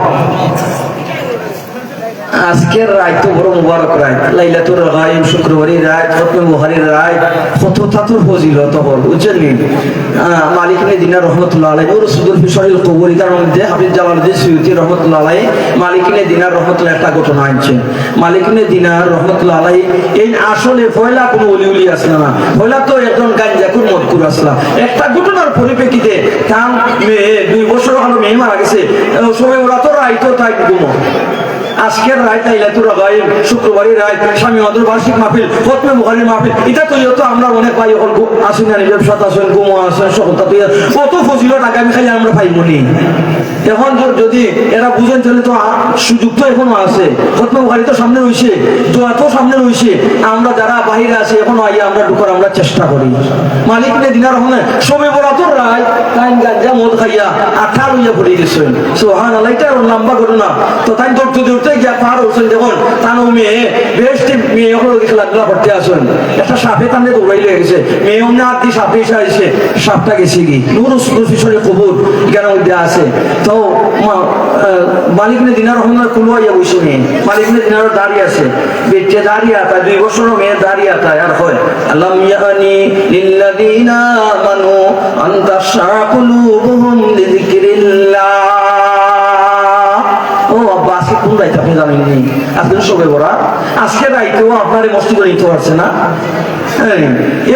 Speaker 1: আজকের রাত তো বড় মুবারক রাত, লাইলাতুল গায়ব, শুক্রবারের রাত, খতমে মুহারির রাত, কত তাতুর ফজিলত হল বুঝছেন নি। মালিক দিনার রহমতুল্লাহ আলাইহি ওর সুদুল ফিশরিল কবর এর মধ্যে হাফিজ জালালউদ্দিন সুয়ুতী রহমতুল্লাহ আলাইহি মালিক দিনার রহমতুল্লাহ একটা ঘটনা আনছে। মালিক দিনার রহমতুল্লাহ আলাইহি এই আসলে পয়লা কোনো ওলি আছে না, পয়লা তো একজন গাঞ্জাকুর মদকুর আসলা। একটা ঘটনার পরিপ্রেক্ষিতে তার মেয়ে 2 বছর হলো মেয়ে মারা গেছে, সবাই ওরা তো রাইতো তাই ঘুমো। আজকের রাত লাইলাতুল গায়ব, শুক্রবারের রাত, স্বামী মাদুর বার্ষিক মাহফিল, খতমে মুহারির মাহফিল, এটা তো আমরা অনেক পাই হল আসেন না, ব্যবসাত আসেন, গুমো আসেন, সকলতা তুই কত ফজিলত আগামী খালি আমরা পাইবনি। এখন যদি এরা বুঝেন তাহলে তো সুযোগ তো এখনো আছে। খতমে মুহারি তো সামনে রয়েছে, দোয়া তো সামনে রয়েছে, আমরা যারা বাহিরে আছি এখনো আইয়া আমরা ঢুকার আমরা চেষ্টা করি। মালিক দিনার রহমে সবে বলা তো রায় তাই গাঞ্জা মদ খাইয়া আঠা লইয়া পড়ে গেছেন। সুবহানাল্লাহ, এটা লম্বা ঘটনা। তো তাই দৌড়তে দৌড়তে গিয়া পার হচ্ছেন, দেখুন তার মেয়ে বেশ মেয়ে খেলাধুলা করতে আসেন, একটা সাপে তাদের দৌড়াই লেগে গেছে, মেয়ে অন্য আদি সাপে এসে আসছে, সাপটা গেছে কি নুর ফিশরের কবর জ্ঞানের মধ্যে আছে। তো মালিক দিনার রহমান কুলুয়াইয়া বসে মেয়ে, মালিক দিনার দাঁড়িয়ে আছে, বেটে দাঁড়িয়ে আতা 2 বছর মেয়ে দাঁড়িয়ে আতা আর হয় আল্লাম ইয়ানি লিল্লাযিনা আমানু আন তাশআ কুলুবুহুম লিযিকরিল্লাহ। ও আব্বা আজকে কোন রাইতে আপনি জানেননি? আজকে সবে বড়া, আজকে রাইতেও আপনার মস্তি করে নিতে পারছে না।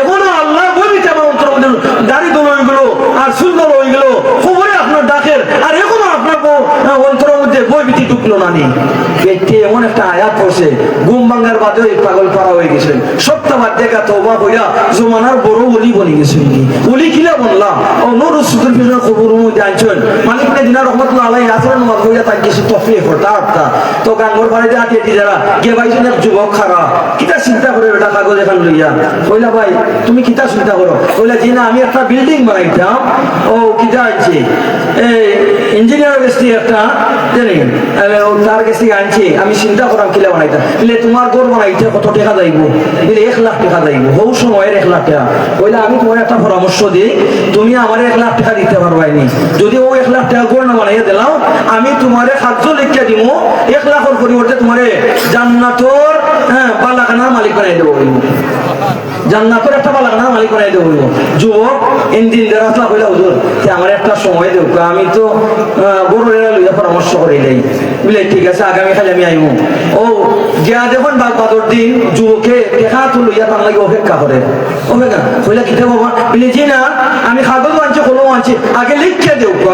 Speaker 1: এখনো আল্লাহ বলবি আমার অন্তর মধ্যে দাড়ি দল হয়ে গেল আর চুল দল হয়ে গেল, খবরে আপনার ডাকের আর এখনো আপনার অন্তরের মধ্যে বই বিতি ঢুকলো না নি। পেটে এমন একটা আয়াত পড়ছে, ঘুম ভাঙ্গার বাদে পাগল পাড়া হয়ে গেছে, সপ্তাহবার দেখা তওবা হইয়া জমানার বড় ওলি বনি গেছে। ওলি কিলা বললাম ও নূর সুদুল ফিশরের কবর মধ্যে আনছেন। মালিক দিনার রহমতুল্লাহ আলাইহি আসরের নামাজ হইয়া তার কিছু তফরিক করতা আপতা। তো গাঙ্গর বাড়িতে আটিয়ে যারা গে ভাইজন এক যুবক খারা কিতা চিন্তা করে এটা কাগজ এখান লইয়া কইলা ভাই তুমি কিতা চিন্তা করো? কইলা জি না, আমি একটা বিল্ডিং বানাইতাম। ও কিতা আছে ইঞ্জিনিয়ার গেছি একটা জানি তার কাছে আনছি, আমি চিন্তা করাম কিলা বানাইতাম। বলে তোমার ঘর বানাইতে কত টাকা যাইব? বলে 1 লাখ টাকা যাইব। বহু সময়ের 1 লাখ টাকা। কইলা আমি তোমার একটা পরামর্শ দিই, তুমি আমার 1 লাখ টাকা দিতে পারবাইনি, যদি ও 1 লাখ টাকা ঘর না বানাইয়া দিলাম আমি তোমারে খাদ্য লিখিয়া দিব, 1 লাখের পরিবর্তে তোমারে জান্নাতর বালাখানার মালিক বানাই দেবো। জান্নাতের একটা বালাখানার মালিক বানাই দেবো। যুবক ইঞ্জিন দেরাসলা কইলা হুজুর আমার একটা সময় দেব, আমি তো গরুরেরা লইয়া পরামর্শ করি নাই। বলে ঠিক আছে আগামীকাল আমি আইব। ও গিয়া দেখুন বাদর দিন যুবকে দেখা তো লইয়া তার লাগে অপেক্ষা করে। অপেক্ষা কইলা কিতা বাবা? বলে জি না, আমি কাগজ আনছি কলম আনছি, আগে লিখে দেব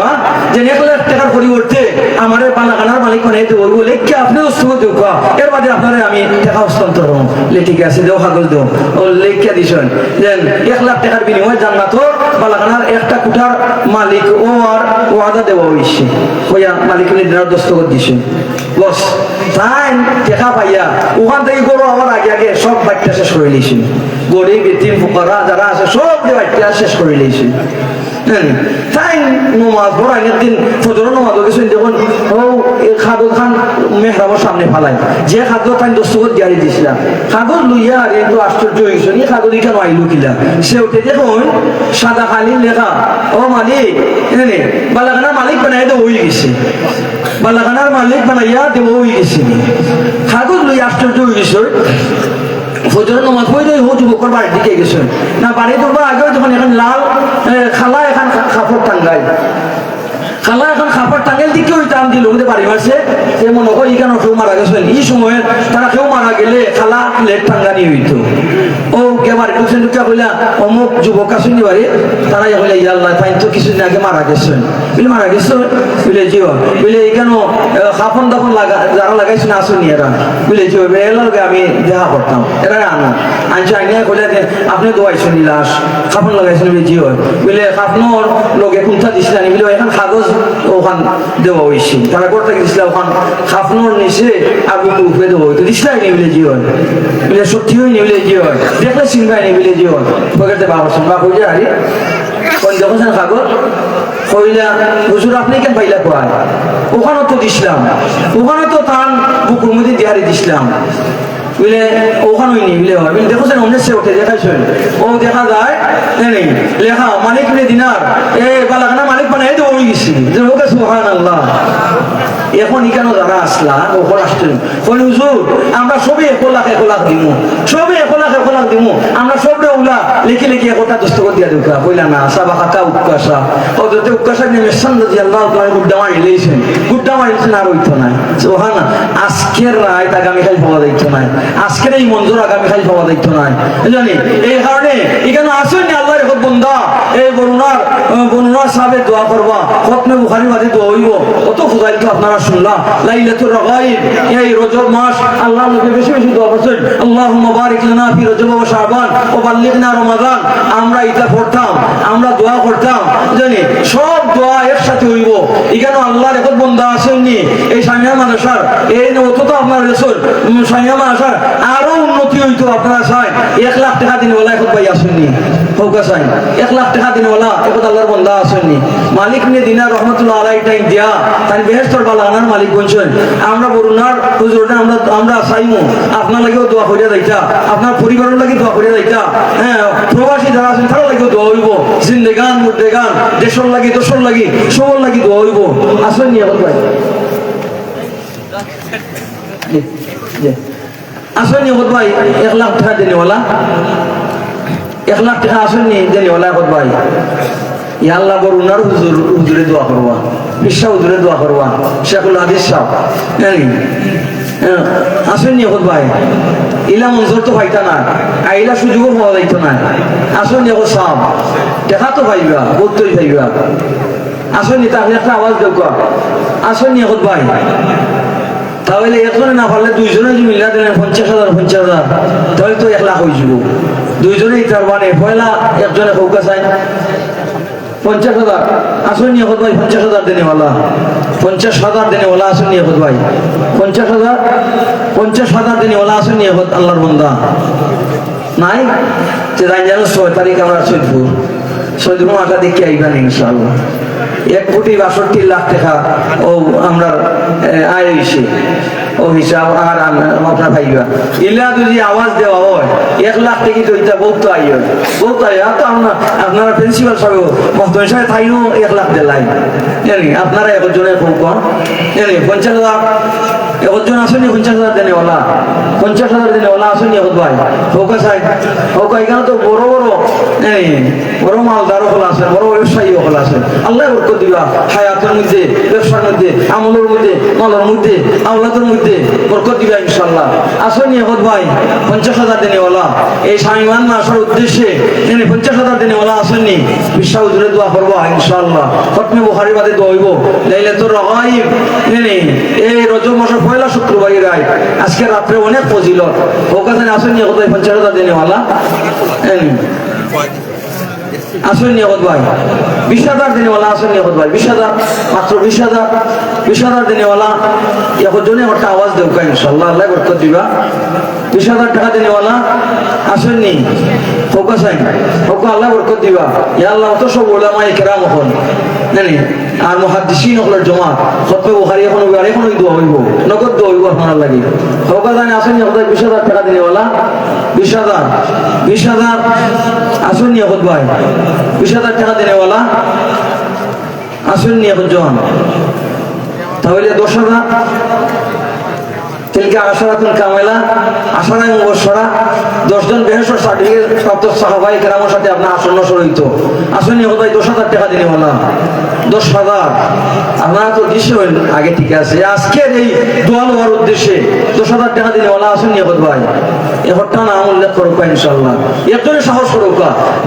Speaker 1: যে 1 লাখ টাকার পরিবর্তে আমার বালাখানার মালিক বানাই দেবো। লিখে আপনি উৎসব দেব, এর বাদে আপনারা আমি টাকা হস্তান্তর করবো। ঠিক আছে দেও কাগজ দেও। ও লিখে দিছেন যে 1 লাখ টাকার বিনিময়ে জান্নাতর বালাখানার একটা কুঠার মালিক ও আর ওয়াদা দেওয়া হয়েছে। হইয়া মালিক দিনার দস্তখত দিছে। বস তাই দেখা পাইয়া ওখান থেকে গরু আমার আগে আগে সব বাচ্চা শেষ করে লিয়েছিল। গরিব এতিম ফুকারা যারা আছে সব বাচ্চা শেষ করে লিয়েছিল। তাই নমাজ বড় আগের দিন ফজর নমাজ গেছেন, দেখুন ও খাদর খান মেহরাবের সামনে ফালাই যে খাদ্য তাই দস্তখত দিয়ারি দিছিলাম। কাগজ লইয়া আর একটু আশ্চর্য হয়েছে, এই কাগজ কেন আইলো কিলা? সে উঠে দেখুন সাদা খালি লেখা ও মালিক বালাখানার মালিক বানাই দেবো হয়ে গেছে, বালাখানার মালিক বানাইয়া দেবো হয়ে গেছে। কাগজ লইয়া আশ্চর্য হয়ে গেছে। ফজর নামাজ পড়ে ও যুবকর বাড়ির দিকে গেছেন না, বাড়ি তোর আগেও যখন এখন লাল খালা এখন কাপড় টাঙ্গাই, খালা এখন খাপড় টাঙ্গেল দিকে ওই টান দিল বাড়ি মাসে সে মনে হয় এখানে কেউ মারা গেছেন। এই সময় তারা কেউ মারা গেলে খালা লেট টাঙ্গানি হইত। ও কে বাড়ি ঢুকছেন ঢুকা কইলা অমুক যুবক আসেন বাড়ি, তারা কইলা ইয়াল্লাহ তাই তো কিছুদিন আগে মারা গেছেন। বলে মারা গেছে? বলে জিও। বলে এখানে খাপন দাপন যারা লাগাইছেন আসুনি এরা। বলে জিও এলাকে আমি দেখা করতাম, এরা আনো আনছে আনিয়া কইলা আপনি দোয়াইছেন লাশ খাপন লাগাইছেন। বলে জিও। বলে খাপনোর লোকে কুন্থা দিছিলেন? বলে এখন কাগজ ওখান দেওয়া হয়েছে, তারা করতে গেছিল ওখান খাফনোর নিচে আগুন উপরে দেওয়া হইতো। দিসলাই নি বলে জি হয়, বলে সত্যি হয়নি বলে জি হয়, দেখলে চিনবাই নি বলে জি হয়। পকেটে বাবাসন বা কইলে আরে কোন দেখছেন কাগজ? কইলা হুজুর আপনি কেন পাইলা কয়? ওখানে তো দিছিলাম, ওখানে তো তার বুকুর মধ্যে দিয়ারি দিছিলাম। বলে ওখানে হয়নি বলে হয়। বলে দেখছেন অন্য সে উঠে দেখাইছেন, ও দেখা যায় নেই লেখা মালিক দিনার এ বালাখানা মালিক বানাই দেবো হয়ে গেছি। সুবহানাল্লাহ। এখন এখানে যারা আসলা ওপর আসছেন বলি হুজুর আমরা সবই 1,00,000 দিমু, সবই 1,00,000 দিমু, আমরা সবরে উলা লিখে লিখে একটা দস্তখত দিয়া দেবো। কইলা না সাবা কাকা উৎকাশা ও যদি উৎকাশা নিয়ে মেসান যদি আল্লাহ তোমার গুড্ডা মারি লেছেন, গুড্ডা মারিছেন আর হইতো না। সোহানা আজকের রায় আগামীকাল পাওয়া যাইত না, আজকের এই মঞ্জুর আগামীকাল পাওয়া যাইত না জানি। এই কারণে এখানে আসেন আল্লাহর এখন বন্দা এই বরুণার সাহেবের দোয়া করবা, খতমে বুখারী বাদে দোয়া হইব। কত ফুজাইল তো আপনারা শুনলাম, লাইলাতুর রাগাইব এই রজব মাস আল্লাহ নবী বেশি বেশি দোয়া করছেন, আল্লাহুম্মা বারিক লানা ফি রজব ওয়া শাবান ওয়া বাল্লিগনা রমাদান। আমরা এটা পড়তাম, আমরা দোয়া করতাম জানি, সব দোয়া একসাথে হইব। এখানে আল্লাহর এখন বন্দা আসেননি এই সামিয়া মাদ্রাসার এই অত তো আপনার রসুল সামিয়া মাদ্রাসার আরো উন্নতি হইতো। আপনারা চাই 1,00,000 টাকা দিন ওলা এখন পাই আসেননি হোকা চাই 1,00,000 টাকা দিন ওলা এখন আল্লাহর বন্দা আসেননি। মালিক নিয়ে দিনা রহমতুল্লাহ আলাই টাইম দিয়া তাই বেহেশতর বালানার মালিক বলছেন। আমরা বরুণার হুজুরটা আমরা চাইমু আপনার লাগেও দোয়া করিয়া যাইতা, আপনার পরিবারের লাগে দোয়া করিয়া যাইতা। হ্যাঁ প্রবাসী যারা আছেন তারা লাগেও দোয়া হইব, জিন্দেগান মুর্দেগান দেশর লাগি দোষর লাগি সবর লাগি দোয়া হইব। আসেননি এখন ভাই আসেননি এখন ভাই 1,00,000 টাকা দেনেওয়ালা 1,00,000 টাকা আসেননি দেনেওয়ালা এখন ভাই। আল্লাহ বরুণার হুজুরে দোয়া করবা, বিশ্বাস হুজুরে দোয়া করবা, শেখুল হাদিস সাহেব আসেননি এখন ভাই। ইলা মঞ্জুর তো পাইতা না, আইলা সুযোগও পাওয়া যাইত না। আসেননি এখন সাহেব দেখা তো পাইবা, বোধই পাইবা। আসেননি তাহলে একটা আওয়াজ দেব, আসেননি এখন ভাই। তাহলে একজনে না পারলে দুইজনে যদি মিলা দিলেন 50,000 তাহলে তো 1,00,000 হয়ে যাব। দুইজনেই তার মানে পয়লা একজনে কৌকা চাই 50,000 আসেননি এখন ভাই। 50,000 দেনেওয়ালা 50,000 দেনেওয়ালা আসেননি এখন ভাই। 50,000 দেনেওয়ালা আসেননি এখন আল্লাহর বন্দা নাই। যে জানো 6 তারিখ আমরা সৈদপুর মাথা দেখে আইবেন ইনশাআল্লাহ। 1,62,00,000 টাকা ও আমরা আয় হয়েছে ও হিসাব আর আপনার ভাইবা ইলা যদি আওয়াজ দেওয়া হয় 1,00,000 টাকা তো এটা বহুত আই হয়, বহুত আই। তো আপনারা প্রিন্সিপাল সাহেব মহতম সাহেব তাইও 1,00,000 দিলাই জানি। আপনারা একজনে খুব কম জানি 50,000 একজন আসেনি 50,000 দেনেওয়ালা 50,000 দেনেওয়ালা আসেনি এখন ভাই হোকা সাহেব হোকা। এখানে তো বড় বড় মালদার হল আছে, বড় ব্যবসায়ী হল আছে। আল্লাহ বরকত দিবা হায়াতের মধ্যে, ব্যবসার মধ্যে, আমলের মধ্যে, মালের মধ্যে, আওলাদের মধ্যে বরকত দিবা ইনশাআল্লাহ। আসেনি এখন ভাই 50,000 দেনেওয়ালা এই শামিমান আসার উদ্দেশ্যে 50,000 দেনেওয়ালা আসেননি। বিশ্বাস হুজুরে দোয়া করবা ইনশাআল্লাহ। খতমে বুখারী বাদে দোয়া হইব। লাইলাতুর রাগাইব এই রজব মাসের পয়লা শুক্রবারের রায় আজকে রাত্রে অনেক ফজিলত। ওখানে আসেননি এখন ভাই 50,000 দেনেওয়ালা আসেননি এখন ভাই। 20,000 দেনেওয়ালা আসেননি এখন ভাই। 20,000 মাত্র 20,000 দেনেওয়ালা এখন জন্য একটা আওয়াজ দেব ইনশাআল্লাহ। আল্লাহ বরকত দিবা। 20,000 টাকা দেনেওয়ালা আসেননি হোকা সাইন হোকা। আল্লাহ বরকত দিবা। ইয়া আল্লাহ তো সব উলামায়ে কেরাম হন জানি আর মুহাদ্দিসিন হলের জমাত খতমে বুখারী এখন আর এখন দোয়া হইব, নগদ দোয়া হইব আপনার লাগি হোকা জানি। আসেননি এখন 20,000 টাকা দেনেওয়ালা 20,000 আসেননি এখন ভাই। 20,000 টাকা দেনেওয়ালা আসেননি এখন জন। তাহলে 10,000 তিলকা আশরাতুল কামেলা 10 মুবাশশারা 10 জন বেহেশত সার্টিফিকেট প্রাপ্ত সাহাবায়ে কেরামের সাথে আপনার আসন্ন হইতো। আসেননি এখন ভাই 10,000 টাকা দেনেওয়ালা 10,000 আপনারা তো দিছেন আগে, ঠিক আছে। আজকের এই দোয়া লওয়ার উদ্দেশ্যে 10,000 টাকা দেনেওয়ালা আসেননি এখন ভাই। একটা নাম উল্লেখ করুক ইনশাআল্লাহ। একজনে সাহস করুক,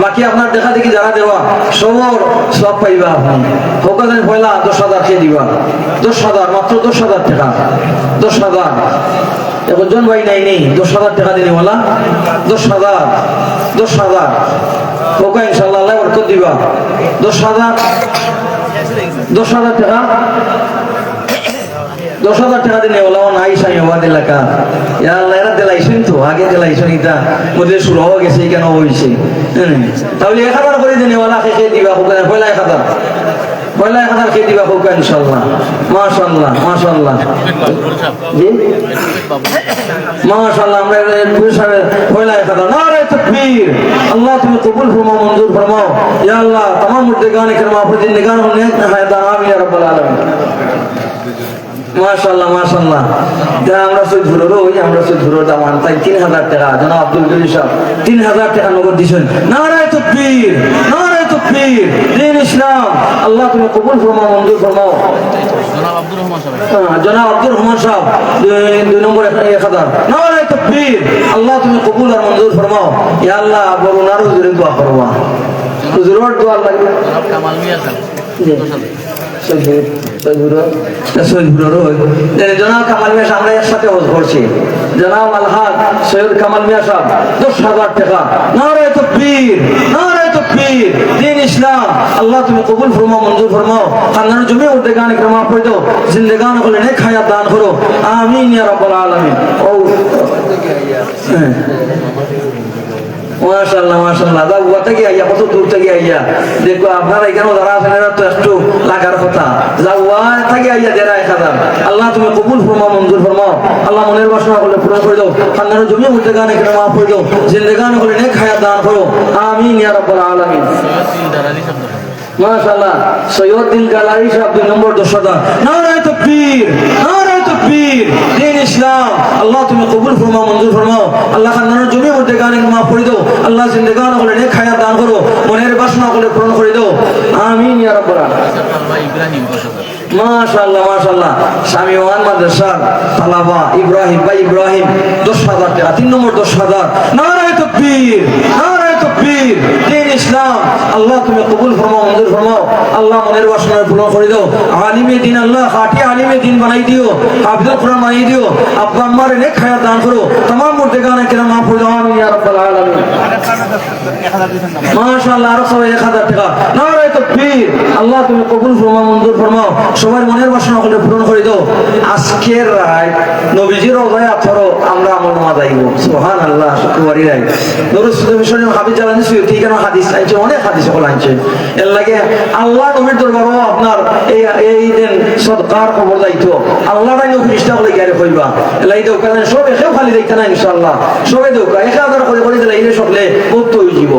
Speaker 1: বাকি আপনার দেখা দেখি যারা দেওয়া সবর সব পাইবা আপনি। হোকা জানি পয়লা 10,000 খেয়ে দিবা। 10,000 মাত্র 10,000 টাকা 10,000 একজন ভাই নাই নেই 10,000 টাকা দেনেওয়ালা 10,000 হোকা ইনশাআল্লাহ। আল্লাহ বরকত দিবা। 10,000 টাকা 10,000 টাকা দেনেওয়ালা নাই সাইবাদ এলাকা। ইয়া আল্লাহ এরা দিলাইছেন তো আগে দিলাইছেন, এটা মধ্যে শুরু হয়ে গেছে কেন হইছে। তাহলে 1,000 করে দেনেওয়ালা খেয়ে দিবা হোকা পয়লা 1,000 খেয়ে দিবা হোকা ইনশাআল্লাহ। মাশাআল্লাহ মাশাআল্লাহ জি মাশাআল্লাহ। আমরা পয়লা 1,000 নারে তাকবীর। আল্লাহ তুমি কবুল ফরমাও, মঞ্জুর ফরমাও ইয়া আল্লাহ। तमाम মুর্দেগান کرام আপনি নিগান নেক হায়াত আমিন ইয়া রাব্বাল আলামিন। মাশাআল্লাহ মাশাআল্লাহ। আমরা সৈয়দপুরের দামান তাই 3000 টাকা জনাব আব্দুল জলিল সাহেব 3000 টাকা নগদ দিয়েছেন। নারায়ে তাকবীর, নারায়ে তাকবীর। দ্বীন ইসলাম আল্লাহ তুমি কবুল ফরমাও, মঞ্জুর ফরমাও। জনাব আব্দুর রহমান সাহেব 2 নম্বর 1000। নারায়ে তাকবীর, আল্লাহ তুমি কবুল আর মঞ্জুর ফরমাও। ইয়া আল্লাহ বরুণার হুজুরে দোয়া করবা, হুজুরের দোয়া লাগবে। জনাব কামাল মিয়া সাহেব জনাব কামাল মিয়া আমরা একসাথে হজ করছি। জনাব আলহাজ সৈয়দ কামাল মিয়া সাহেব 10,000 টাকা। নারায়ে তাকবীর, নারায়ে তাকবীর। দ্বীন ইসলাম আল্লাহ তুমি কবুল ফরমাও, মঞ্জুর ফরমাও। খানদান জমি উদ্দেগান ইকরাম করে দাও, জিন্দেগান হলে নেক হায়াত দান করো, আমিন ইয়া রাব্বাল আলামিন। ও মাশাআল্লাহ মাশাআল্লাহ। দাওয়া থেকে আইয়া কত দূর থেকে আইয়া দেখো আপনারা এখানে যারা আছেন এরা তো একটু লাগার কথা। দাওয়া থেকে আইয়া যারা 1000। আল্লাহ তুমি কবুল ফরমাও, মঞ্জুর ফরমাও। আল্লাহ মনের বাসনা করলে পূরণ করে দাও, খানদানের জমি উদ্দেগান ইকরাম মাফ করে দাও, জিন্দেগান হলে নেক হায়াত দান করো, আমিন ইয়া রাব্বাল আলামিন। মাশাআল্লাহ সৈয়দ দিল গালারি সাহেব 2 নম্বর 10,000। নারায়ে তাকবীর, নারায়ে তাকবীর। দ্বীন ইসলাম আল্লাহ তুমি কবুল ফরমাও, মঞ্জুর ফরমাও। আল্লাহ খানদানের জমি মধ্যে গানে মাফ করে দাও, আল্লাহ জিন্দেগান হলে নেক হায়াত দান করো, মনের বাসনা হলে পূরণ করে দাও, আমিন ইয়া রাব্বাল আলামিন। মাশাআল্লাহ মাশাআল্লাহ। স্বামী ওয়ান মাদ্রাসার তালাবা ইব্রাহিম ভাই ইব্রাহিম 10,000 টাকা 3 নম্বর 10,000। নারায়ে তাকবীর, নারায়ে তাকবীর। দ্বীন ইসলাম আল্লাহ তুমি কবুল ফরমাও, মঞ্জুর ফরমাও। আল্লাহ মনের বাসনা পূরণ করে দাও, আলিমে দ্বীন আল্লাহ খাঁটি আলিমে দ্বীন বানাই দিও, হাফিজুল কোরআন বানাই দিও। আব্বা আম্মার নেক হায়াত দান করো, तमाम মুর্দেগানে কেরাম মাফ করে দাও, আমিন ইয়া রাব্বাল আলামিন। মাশাআল্লাহ আরো সবাই 1000 টাকা। নারায়ে তাকবীর, আল্লাহ তুমি কবুল ফরমাও, মঞ্জুর ফরমাও। সবার মনের বাসনা হলে পূরণ করে দাও। আজকের রাত নবীজির রওজায় আথরো আমরা আমল নামা যাইব। সুবহানাল্লাহ শুকরবারে রাত দরুদ মিশনে হাবিজ জালানি সুয়ুতি কেন হাদিস আইছে, অনেক হাদিস হল আইছে। এর লাগে আল্লাহ নবীর দরবারও আপনার এই দিন সদকার খবর যাইতো। আল্লাহ তাই নবী নিষ্ঠা হলে গিয়ে কইবা এলাই দেও কারণ সব এসেও খালি দেখতে না ইনশাআল্লাহ সবে দেও 1000 করে করে দিলে ইলে সকলে মুক্ত হয়ে যাব।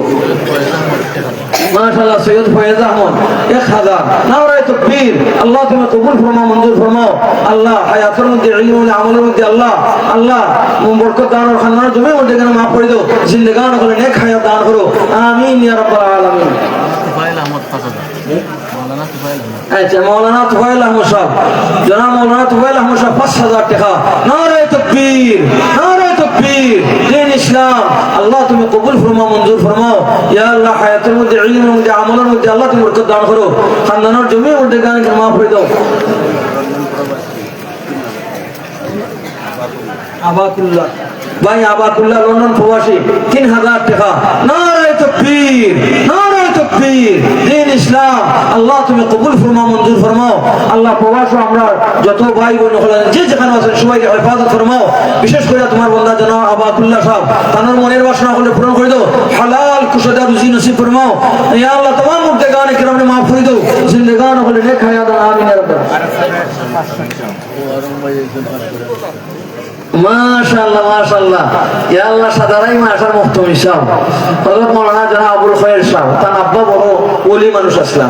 Speaker 1: মাশাআল্লাহ সৈয়দ ফয়েজ আহমদ 1000। নারায়ে তাকবীর, আল্লাহ তুমি কবুল ফরমাও, মঞ্জুর ফরমাও। আল্লাহ হায়াতের মধ্যে ইলম ও আমলের মধ্যে আল্লাহ আল্লাহ বরকত দান ও খানদানের জমি মধ্যে কেন মাফ করে দাও, জিন্দেগান হলে নেক হায়াত দান করো, আমিন ইয়া রাব্বাল আলামিন। তুফাইল আহমদ 5000। আচ্ছা মাওলানা তুফাইল আহমদ সাহেব জনাব মাওলানা তুফাইল আহমদ সাহেব 5000 টাকা। নারায়ে তাকবীর, নারায়ে তাকবীর। দ্বীন ইসলাম আল্লাহ তুমি কবুল ফরমাও, মঞ্জুর ফরমাও। ইয়া আল্লাহ হায়াতের মধ্যে ইলমের মধ্যে আমলের মধ্যে আল্লাহ তুমি বরকত দান করো, খানদানের জমি মধ্যে গান মাফ করে দাও। আবাকুল্লাহ ভাই আবাকুল্লাহ লন্ডন প্রবাসী 3000 টাকা। নারায়ে তাকবীর, নারায়ে তাকবীর। দ্বীন ইসলাম আল্লাহ তুমি কবুল ফরমাও, মঞ্জুর ফরমাও। আল্লাহ প্রবাসী আমরা যত ভাই বোন হলেন যে যেখানে আছেন সবাইকে হেফাজত ফরমাও। বিশেষ করে তোমার বান্দা জনাব আবাকুল্লাহ সাহেব তার মনের বাসনা হলে পূরণ করে দাও, হালাল কুশাদা রুজি নসিব ফরমাও। ইয়া আল্লাহ तमाम মুর্দেগানে কিরামে মাফ করে দাও, জিন্দেগান হলে নেক হায়াত দান, আমিন ইয়া রাব্বাল মাশাআল্লাহ মাশাআল্লাহ। ইয়া আল্লাহ সাদারাই মাশার মুফতি সাহেব হযরত মাওলানা জনাব আবুল খায়ের সাহেব তার আব্বা বড় ওলি মানুষ আসলা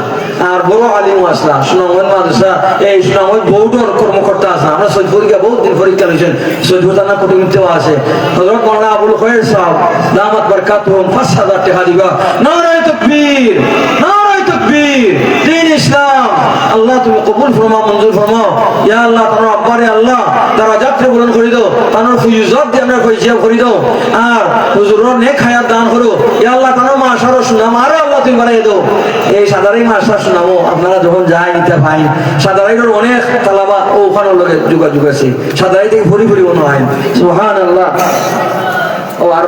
Speaker 1: আর বড় আলিম আসলা সুনামগঞ্জ মাদ্রাসা এই সুনামগঞ্জ বহুদূর কর্মকর্তা আছে। আমরা সৈয়দপুরকে বহুত দিন পরীক্ষা লইছেন, সৈয়দপুর থানা কুটুমিতেও আছে। হযরত মাওলানা আবুল খায়ের সাহেব দামাত বরকাতুহুম 5000 টাকা দিবা। নারায়ে তাকবীর, নারায়ে তাকবীর। দ্বীন ইসলাম আল্লাহ তুমি কবুল ফরমাও, মঞ্জুর ফরমাও। ইয়া আল্লাহ তার আব্বারে আল্লাহ তারা যাত্রা পূরণ করে দাও, তানোর ফুয়ুজত দিয়ে আমরা পরিচয় করে দাও আর হুজুরের নেক হায়াত দান করো। ইয়া আল্লাহ তানোর মাশারও সুনাম আরো আল্লাহ তুমি বাড়াই দাও। এই সাদারাই মাশা সুনামো আপনারা যখন যায় নিতে ভাই সাদারাইর অনেক তালাবা ও ওখানের লোকে যোগাযোগ আছে, সাদারাই থেকে ভরি ভরি মনে হয়। সুবহানাল্লাহ। ও আর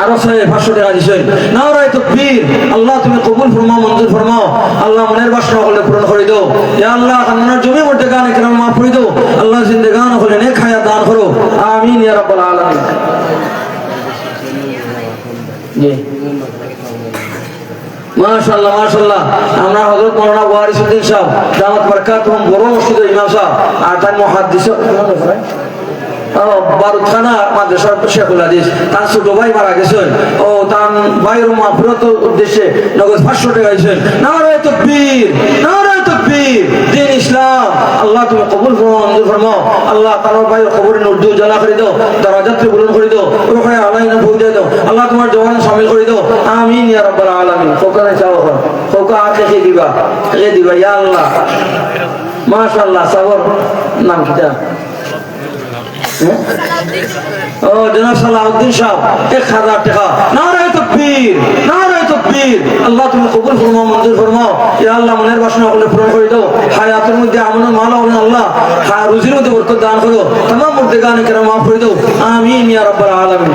Speaker 1: আরো 500 টাকা দিছেন। নারায়ে তাকবীর, আল্লাহ তুমি কবুল ফরমাও, মঞ্জুর ফরমাও। আল্লাহ মনের বাসনা হলে পূরণ করে দাও। ইয়া আল্লাহ খানদানের জমি মধ্যে গানে কেরাম মাফ করে দাও, আল্লাহ জিন্দেগান হলে নেক হায়াত দান করো, আমিন ইয়া রাব্বাল আলামিন। জি মাশাআল্লাহ মাশাআল্লাহ। আমরা হযরত মাওলানা ওয়ারিসউদ্দিন সাহেব দামাত বরকাতুহুম বড় মসজিদের ইমাম সাহেব আর তার মুহাদ্দিস বারুদখানা মাদ্রাসার শেখুল হাদিস তার ছোট ভাই মারা গেছেন ও তার ভাইয়ের মাফরত উদ্দেশ্যে নগদ 500 টাকা দিয়েছেন। নারায়ে তাকবীর, নারায়ে তাকবীর। তাকবীর দিন ইসলাম আল্লাহ তুমি কবুল ফরমাও মঞ্জুর ফরমাও আল্লাহ তাআলা ভাই কবরে নূর দিও জানা করে দাও দরজাত বুলন্দ করে দাও রূহে আলাইনা ফুদে দাও আল্লাহ তোমার জওয়ান শামিল করে দাও আমিন ইয়া রাব্বাল আলামিন ফোকানে চাও ফোকা আকে দিবা ইয়া আল্লাহ মাশাআল্লাহ সবর নাম কিটা ও জনাব সালাউদ্দিন সাহেব 1000 টাকা নারায়ে তাকবীর নারায়ে তাকবীর আল্লাহ তুমি কবুল ফরমাও মঞ্জুর ফরমাও ইয়া আল্লাহ মনের বাসনা গুলো পূরণ করে দাও হায়াতের মধ্যে আমল মাল আল্লাহ রুজির মধ্যে বরকত দান করো तमाम মুর্দেগানে কেরাম মাফ করে দাও আমিন ইয়া রাব্বাল আলামিন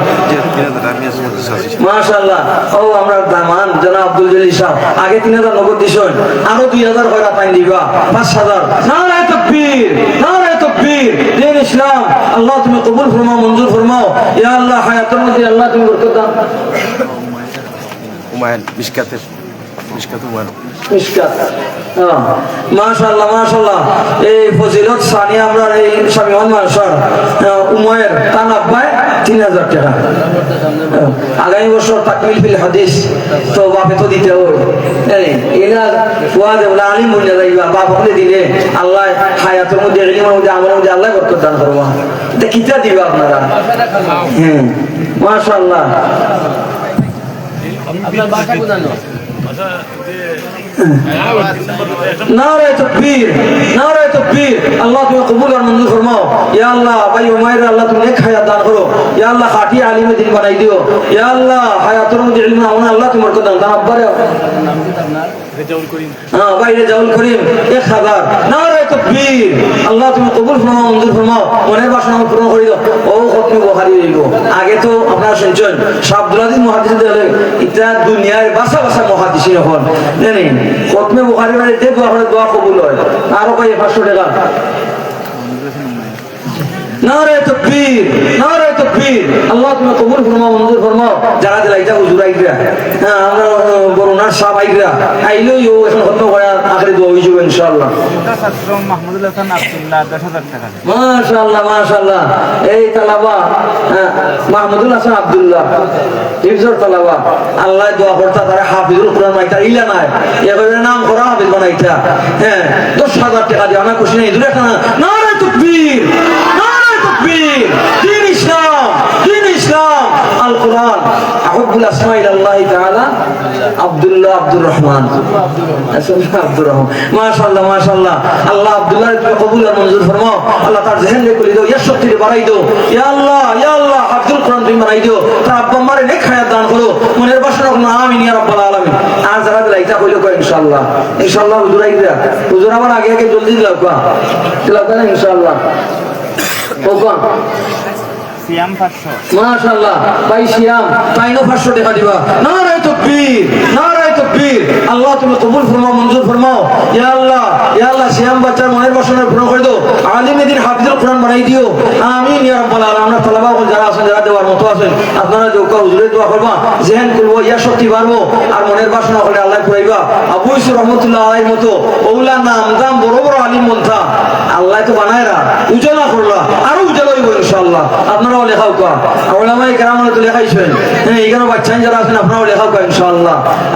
Speaker 1: মাশাআল্লাহ ও আমরা দামান জনাব আব্দুল জলিল সাহেব আগে 3000 নগদ দিছেন আরো 2000 কইরা পাইন দিবা 5000 নারায়ে তাকবীর নারায়ে তাকবীর দিন ইসলাম আল্লাহ তুমি কবুল ফরমাও মঞ্জুর ফরমাও ইয়া আল্লাহ হায়াতের মধ্যে আল্লাহ তুমি বরকত দান
Speaker 2: উমায়ন মিশকাতের উমায়ন
Speaker 1: মিশকাত মাশাআল্লাহ মাশাআল্লাহ এই ফজিলত সানি আমরা এই স্বামীমান মাশার উমায়ের তানাব্বায় 3000 টাকা আগামী বছর তাকমিল ফিল হাদিস তো বাপে তো দিতে হবে এলা ওয়াদে ওলা আলিম বলে যাইবা বাপ বলে দিলে আল্লাহ হায়াতের মধ্যে ইলমের মধ্যে আমলের মধ্যে আল্লাহ বরকত দান করবা এটা কিটা দিবা আপনারা মাশাআল্লাহ আপনার বাসা কোথায় নারায়ে তাকবীর নারায়ে তাকবীর আল্লাহ তুমি কবুল আর মঞ্জুর ফরমাও ইয়া আল্লাহ ভাই উমাইর আল্লাহ তুমি নেক হায়াত দান করো ইয়া আল্লাহ খাঁটি আলিমে দিন বানাই দিও ইয়া আল্লাহ হায়াতের মধ্যে ইলম আমল আল্লাহ তুমি বরকত দান আব্বারে নাম কি আপনার রেজাউল করিম ভাই রেজাউল করিম 1000 নারায়ে তাকবীর আল্লাহ তুমি কবুল ফরমাও মঞ্জুর ফরমাও মনের বাসনা পূরণ করে দাও ও খতমে বুখারী হইব আগে তো আপনারা শুনছেন শাহ আব্দুল আজিজ মুহাদ্দিস দিলে এটা দুনিয়ার বাসা বাসা মুহাদ্দিস হন জানেন খতমে বুখারী মানে যে দোয়া কবুল হয় আরো কই 500 টাকা নারায়ে তাকবীর নারায়ে তাকবীর আল্লাহ তুমি কবুল ফরমাও মঞ্জুর ফরমাও যারা দিলাইতা হুজুর আইগরা আমরা বরুণার সাহেব আইগরা আইলো ইও এখন খতম করে আখরি দোয়া হইব ইনশাআল্লাহ ছাত্র মাহমুদুল হাসান আব্দুল্লাহ 10000 টাকা মাশাআল্লাহ মাশাআল্লাহ এই তালাবা মাহমুদুল হাসান আব্দুল্লাহ হিফজুর তালাবা আল্লাহ দোয়া করতা তারা হাফিজুল কুরআন মাইতা ইলা নাই এভাবে নাম করা হাফিজ বানাইতা 10000 টাকা দিয়ে আমরা খুশি নাই দূরে না নারায়ে তাকবীর دين إسلام دين إسلام القرآن أحب الأسماء إلى الله تعالى عبد الله عبد الرحمن عبد الرحمن ما شاء الله ما شاء الله الله عبد الله قبول المنظور فرماؤ الله تعالى ذهن لكل دو يشق لي براي دو يا الله عبد القرآن تم براي دو ترى بمر نك حياة دان كلو من البشر آمين يا رب العالمين आज रात लाइटा कोई लोग इंशाल्लाह हुजूर आइएगा हुजूर हमारा आगे के जल्दी दिलाऊंगा ना इंशाल्लाह ওগা সিয়াম 500 মাশাআল্লাহ ভাই সিয়াম তাইনো 500 টাকা দিবা নারায়ে তাকবীর আল্লাহ তুমি কবুল ফরমাও মঞ্জুর ফরমাও ইয়া আল্লাহ সিয়াম বাচ্চার মনের বাসনা পূরণ করে দাও আলিমে দিন হাফিজুল কুরআন বানাই দিও আমিন ইয়া রাব্বাল আলামিন আমরা তালাবা যারা আছেন যারা দেওয়ার মতো আছেন আপনারা দোয়া হুজুরে দোয়া করবা জেহেন করবো ইয়া শক্তি বাড়বো আর মনের বাসনা হলে আল্লাহ পুরাইবা আবু ইউসুফ রাহমাতুল্লাহ আলাইহির মতো ওগুলা নাম বড় বড় আলিম মনতা আল্লাহ তো বানায়রা উজালা করলা আরো উজালা হইব ইনশাআল্লাহ আপনারাও লেখাও কা ওলামায়ে কেরামরা তো লেখাইছেন এখানে বাচ্চা যারা আছেন আপনারাও লেখাও কা ইনশাআল্লাহ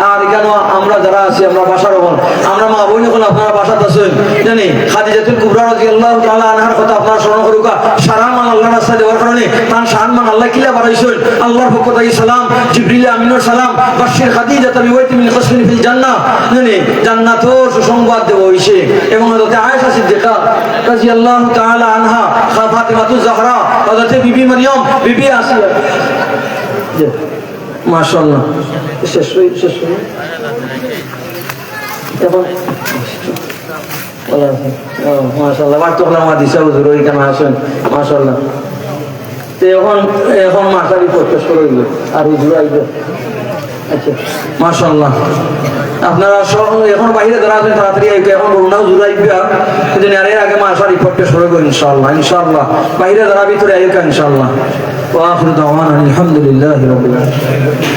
Speaker 1: আর এখানে আমরা যারা আছি আমরা বাসার হন আমরা মা বোন যখন আপনারা বাসাতে আছেন জানি খাদিজাতুল কুবরা রাদিয়াল্লাহু তাআলা আনহার কথা আপনারা স্মরণ করুকা সারা মান আল্লাহর রাস্তায় দেওয়ার কারণে তার সম্মান আল্লাহ কিলা বাড়াইছেন আল্লাহর পক্ষ থেকে সালাম জিবরিল আমিনুর সালাম বাশির খাদিজা বিওয়াইতি মিন খাসমিন ফিল জান্নাহ জানি জান্নাতও সুসংবাদ দেব হইছে এবং হযরত আয়েশা সিদ্দিকা রাদিয়াল্লাহু তাআলা আনহা ফাতিমাতুজ জাহরা হযরত বিবি মারইয়াম বিবি আসিয়া মাশাআল্লাহ শেষ এখন মাশাআল্লাহ বাড়তো নামা দিছে হুজুর ওইখানে আসেন মাশাআল্লাহ তো এখন মাসারি করতে শুরু হইল আর হুজুর আইবে আচ্ছা মাশাআল্লাহ আপনারা সব এখন বাইরে যারা আছেন তাড়াতাড়ি আইবে এখন বলুনা হুজুর আইবে কিন্তু এর আগে মাসারি করতে শুরু করব ইনশাআল্লাহ বাইরে যারা ভিতরে আইবে ইনশাআল্লাহ ওয়া আখিরু দাওয়ানা আলহামদুলিল্লাহি রাব্বিল আলামিন